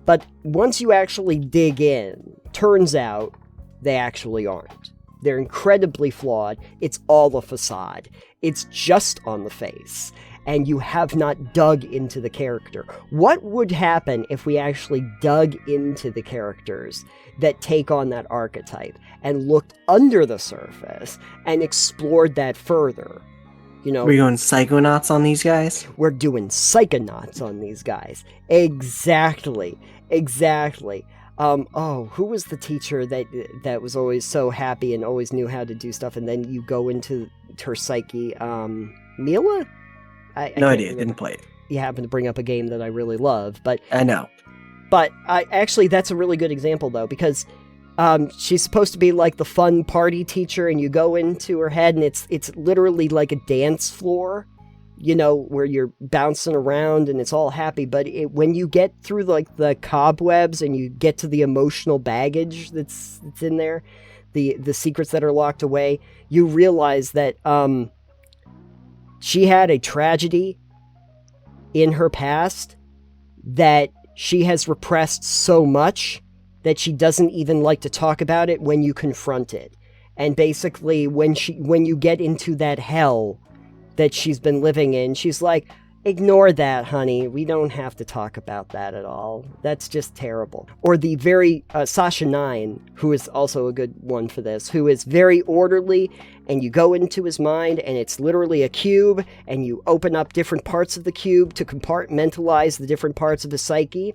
But once you actually dig in, turns out they actually aren't. They're incredibly flawed. It's all a facade. It's just on the face. And you have not dug into the character. What would happen if we actually dug into the characters that take on that archetype and looked under the surface and explored that further? You know, We're going psychonauts on these guys? we're doing psychonauts on these guys. Exactly. Who was the teacher that was always so happy and always knew how to do stuff, and then you go into her psyche? Mila? I No can't idea. remember. Didn't play it. You happen to bring up a game that I really love, but I know. actually that's a really good example though, because she's supposed to be like the fun party teacher, and you go into her head and it's literally like a dance floor, you know, where you're bouncing around and it's all happy. But when you get through like the cobwebs and you get to the emotional baggage that's in there, the secrets that are locked away, you realize that she had a tragedy in her past that she has repressed so much that she doesn't even like to talk about it when you confront it. And basically, when you get into that hell that she's been living in, she's like, ignore that, honey. We don't have to talk about that at all. That's just terrible. Or the very Sasha 9, who is also a good one for this, who is very orderly, and you go into his mind, and it's literally a cube, and you open up different parts of the cube to compartmentalize the different parts of his psyche.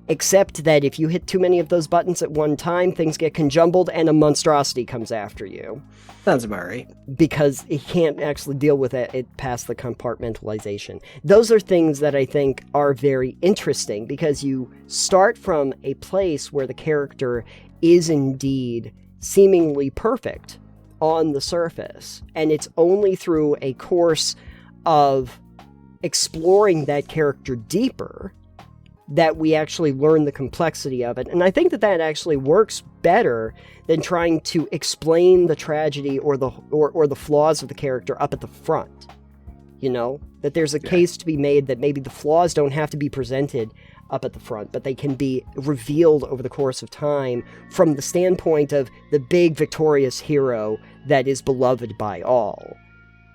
Except that if you hit too many of those buttons at one time, things get conjumbled and a monstrosity comes after you. Sounds about right. Because it can't actually deal with it past the compartmentalization. Those are things that I think are very interesting, because you start from a place where the character is indeed seemingly perfect on the surface. And it's only through a course of exploring that character deeper that we actually learn the complexity of it. And I think that actually works better than trying to explain the tragedy or the flaws of the character up at the front. You know, that there's a case to be made that maybe the flaws don't have to be presented up at the front, but they can be revealed over the course of time from the standpoint of the big victorious hero that is beloved by all,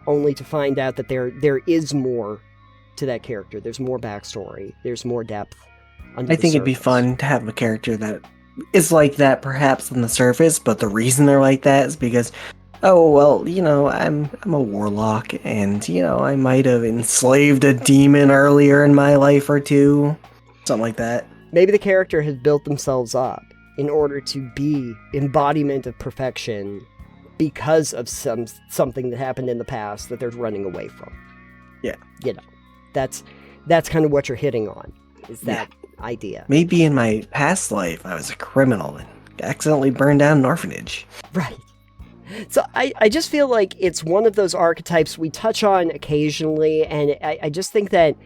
only to find out that there is more to that character. There's more backstory. There's more depth. I think it'd be fun to have a character that is like that perhaps on the surface, but the reason they're like that is because, oh, well, you know, I'm a warlock, and, you know, I might have enslaved a demon earlier in my life or two. Something like that. Maybe the character has built themselves up in order to be embodiment of perfection because of something that happened in the past that they're running away from. Yeah. You know, that's kind of what you're hitting on, is that idea. Maybe in my past life I was a criminal and accidentally burned down an orphanage. Right. So I just feel like it's one of those archetypes we touch on occasionally, and I just think that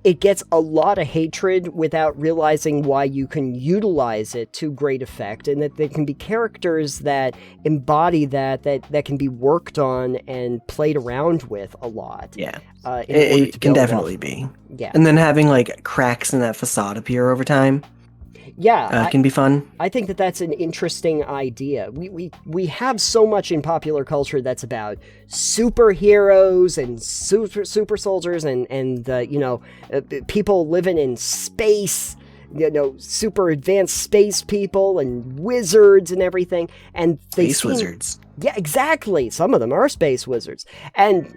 it gets a lot of hatred without realizing why you can utilize it to great effect, and that there can be characters that embody that can be worked on and played around with a lot. Yeah. It can definitely be. Yeah. And then having like cracks in that facade appear over time. Yeah, can be fun. I think that's an interesting idea. We have so much in popular culture that's about superheroes and super soldiers and you know, people living in space, you know, super advanced space people and wizards and everything. And Wizards. Yeah, exactly. Some of them are space wizards. And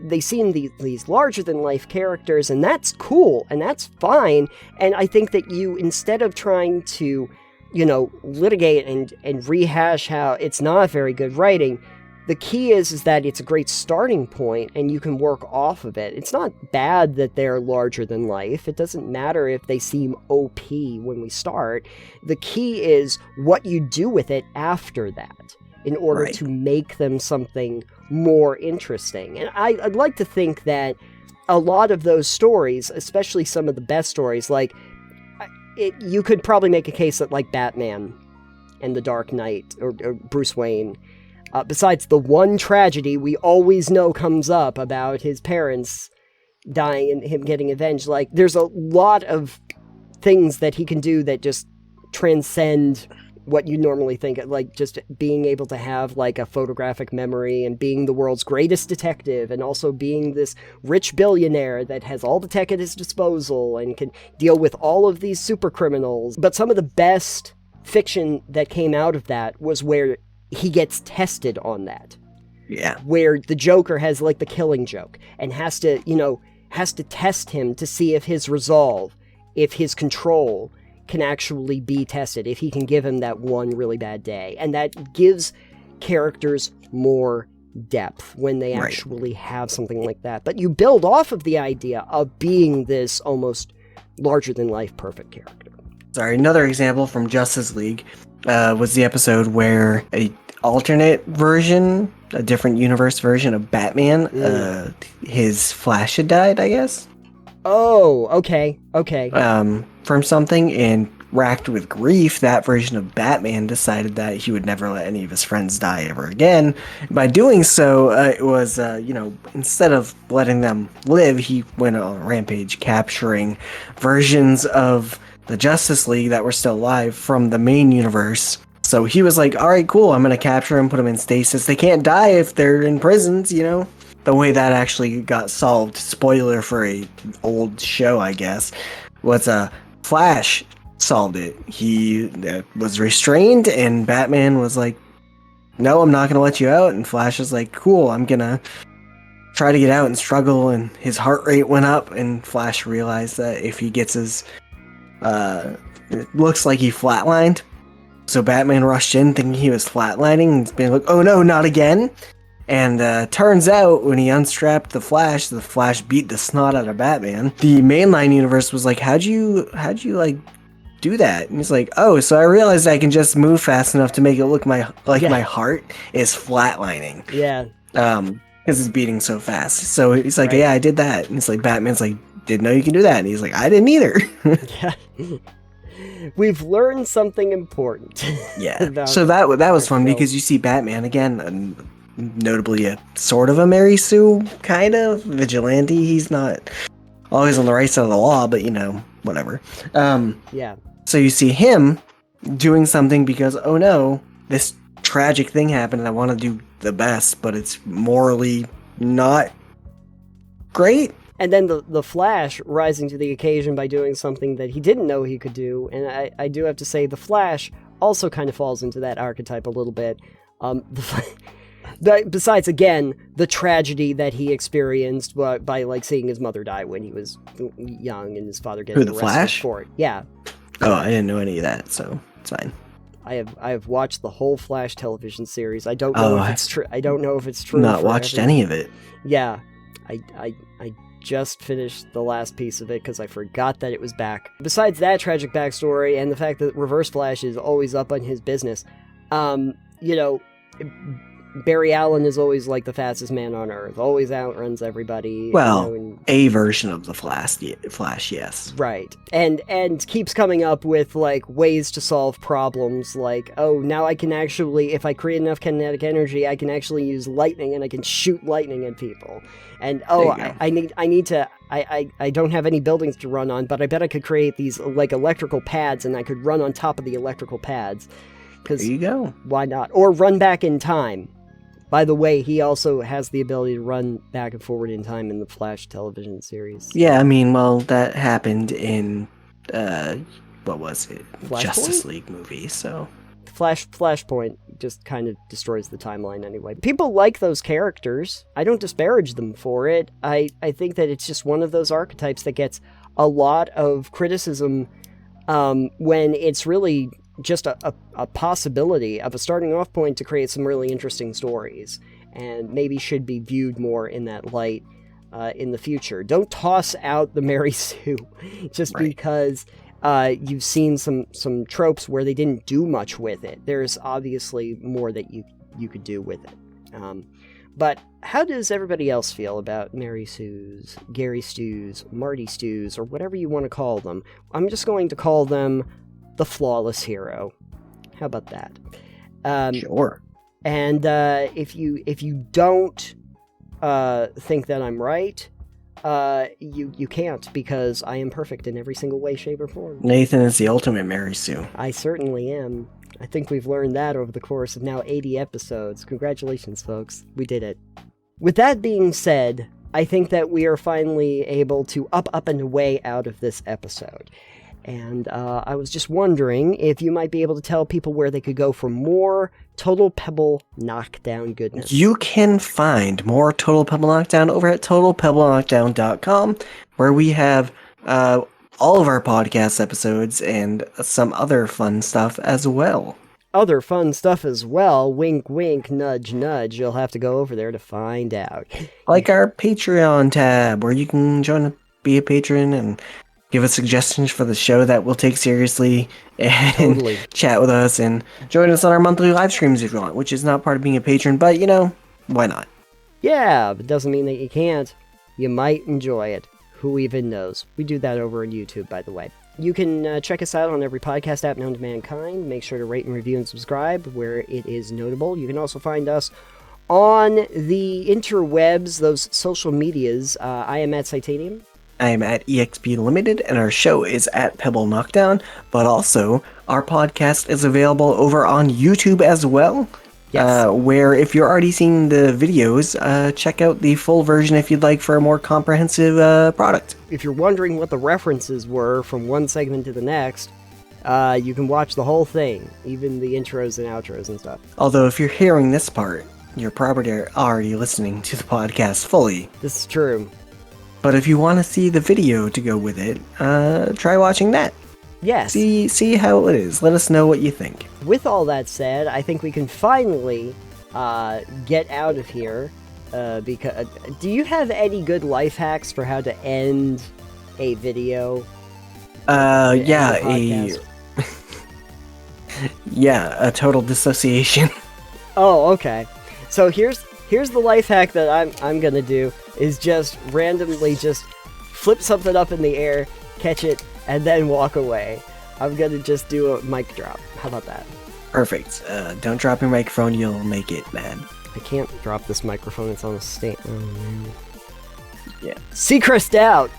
they seem these larger-than-life characters, and that's cool, and that's fine. And I think that you, instead of trying to, you know, litigate and rehash how it's not very good writing, the key is that it's a great starting point and you can work off of it. It's not bad that they're larger than life. It doesn't matter if they seem OP when we start. The key is what you do with it after that in order to make them something more interesting. And I'd like to think that a lot of those stories, especially some of the best stories, like you could probably make a case that like Batman and the Dark Knight or Bruce Wayne, besides the one tragedy we always know comes up about his parents dying and him getting avenged, like there's a lot of things that he can do that just transcend what you normally think of, like just being able to have like a photographic memory and being the world's greatest detective and also being this rich billionaire that has all the tech at his disposal and can deal with all of these super criminals. But some of the best fiction that came out of that was where he gets tested on that. Yeah. Where the Joker has like the Killing Joke and has to test him to see if his resolve, if his control can actually be tested, if he can give him that one really bad day. And that gives characters more depth when they actually have something like that. But you build off of the idea of being this almost larger-than-life perfect character. Sorry, another example from Justice League was the episode where a alternate version, a different universe version of Batman, his Flash had died, I guess. Oh, okay. From something, and racked with grief, that version of Batman decided that he would never let any of his friends die ever again. By doing so, it was, instead of letting them live, he went on a rampage capturing versions of the Justice League that were still alive from the main universe. So he was like, all right, cool, I'm going to capture them, put them in stasis. They can't die if they're in prisons, you know? The way that actually got solved, spoiler for a old show, I guess, was Flash solved it. He was restrained, and Batman was like, no, I'm not going to let you out. And Flash was like, cool, I'm going to try to get out and struggle. And his heart rate went up, and Flash realized that if he gets his... it looks like he flatlined. So Batman rushed in thinking he was flatlining, and being like, oh no, not again. And turns out, when he unstrapped the Flash beat the snot out of Batman. The mainline universe was like, how'd you like do that? And he's like, oh, so I realized I can just move fast enough to make it look my heart is flatlining. Yeah. Because it's beating so fast. So he's like, yeah, I did that. And it's like, Batman's like, didn't know you can do that. And he's like, I didn't either. Yeah. We've learned something important. Yeah. So that was fun because you see Batman again, notably a sort of a Mary Sue kind of vigilante. He's not always on the right side of the law, but whatever. Yeah. So you see him doing something because, oh no, this tragic thing happened and I want to do the best, but it's morally not great. And then the Flash rising to the occasion by doing something that he didn't know he could do. And I do have to say the Flash also kind of falls into that archetype a little bit. Besides, again, the tragedy that he experienced by like seeing his mother die when he was young and his father getting arrested Flash? for it. Yeah. Oh, I didn't know any of that, so it's fine. I have watched the whole Flash television series. I don't know if it's true. I don't know if it's true. Not watched any of it. Yeah, I just finished the last piece of it because I forgot that it was back. Besides that tragic backstory and the fact that Reverse Flash is always up on his business, Barry Allen is always like the fastest man on Earth, always outruns everybody. Well, a version of the Flash, yes. Right. And keeps coming up with like ways to solve problems like, oh, now I can actually, if I create enough kinetic energy, I can actually use lightning and I can shoot lightning at people. And I don't have any buildings to run on, but I bet I could create these like electrical pads and I could run on top of the electrical pads. There you go. Why not? Or run back in time. By the way, he also has the ability to run back and forward in time in the Flash television series. Yeah, I mean, well, that happened in, what was it? Justice League movie, so... Flashpoint just kind of destroys the timeline anyway. People like those characters. I don't disparage them for it. I think that it's just one of those archetypes that gets a lot of criticism when it's really just a possibility of a starting off point to create some really interesting stories. and maybe should be viewed more in that light in the future. Don't toss out the Mary Sue just because you've seen some tropes where they didn't do much with it. There's obviously more that you could do with it. But how does everybody else feel about Mary Sue's, Gary Stews, Marty Stews, or whatever you want to call them? I'm just going to call them the Flawless Hero. How about that? Sure. And if you don't think that I'm right, you can't, because I am perfect in every single way, shape, or form. Nathan is the ultimate Mary Sue. I certainly am. I think we've learned that over the course of now 80 episodes. Congratulations, folks. We did it. With that being said, I think that we are finally able to up and away out of this episode. And I was just wondering if you might be able to tell people where they could go for more Total Pebble Knockdown goodness. You can find more Total Pebble Knockdown over at totalpebbлекnockdown.com, where we have all of our podcast episodes and some other fun stuff as well. Other fun stuff as well. Wink, wink, nudge, nudge. You'll have to go over there to find out. Like our Patreon tab, where you can be a patron and give us suggestions for the show that we'll take seriously, and chat with us, and join us on our monthly live streams if you want, which is not part of being a patron, but, why not? Yeah, but doesn't mean that you can't. You might enjoy it. Who even knows? We do that over on YouTube, by the way. You can check us out on every podcast app known to mankind. Make sure to rate and review and subscribe where it is notable. You can also find us on the interwebs, those social medias. I am at Titanium. I am at EXP Limited, and our show is at Pebble Knockdown, but also our podcast is available over on YouTube as well. Yes. Where if you're already seeing the videos, check out the full version if you'd like for a more comprehensive product. If you're wondering what the references were from one segment to the next, you can watch the whole thing, even the intros and outros and stuff. Although if you're hearing this part, you're probably already listening to the podcast fully. This is true. But if you want to see the video to go with it, try watching that. Yes. See how it is. Let us know what you think. With all that said, I think we can finally get out of here. Because do you have any good life hacks for how to end a video? Yeah, a total dissociation. Oh, okay. So here's the life hack that I'm gonna do is just randomly just flip something up in the air, catch it, and then walk away. I'm gonna just do a mic drop. How about that? Perfect. Don't drop your microphone, you'll make it mad. I can't drop this microphone, it's on a stand. Oh, man. Yeah. Seacrest out!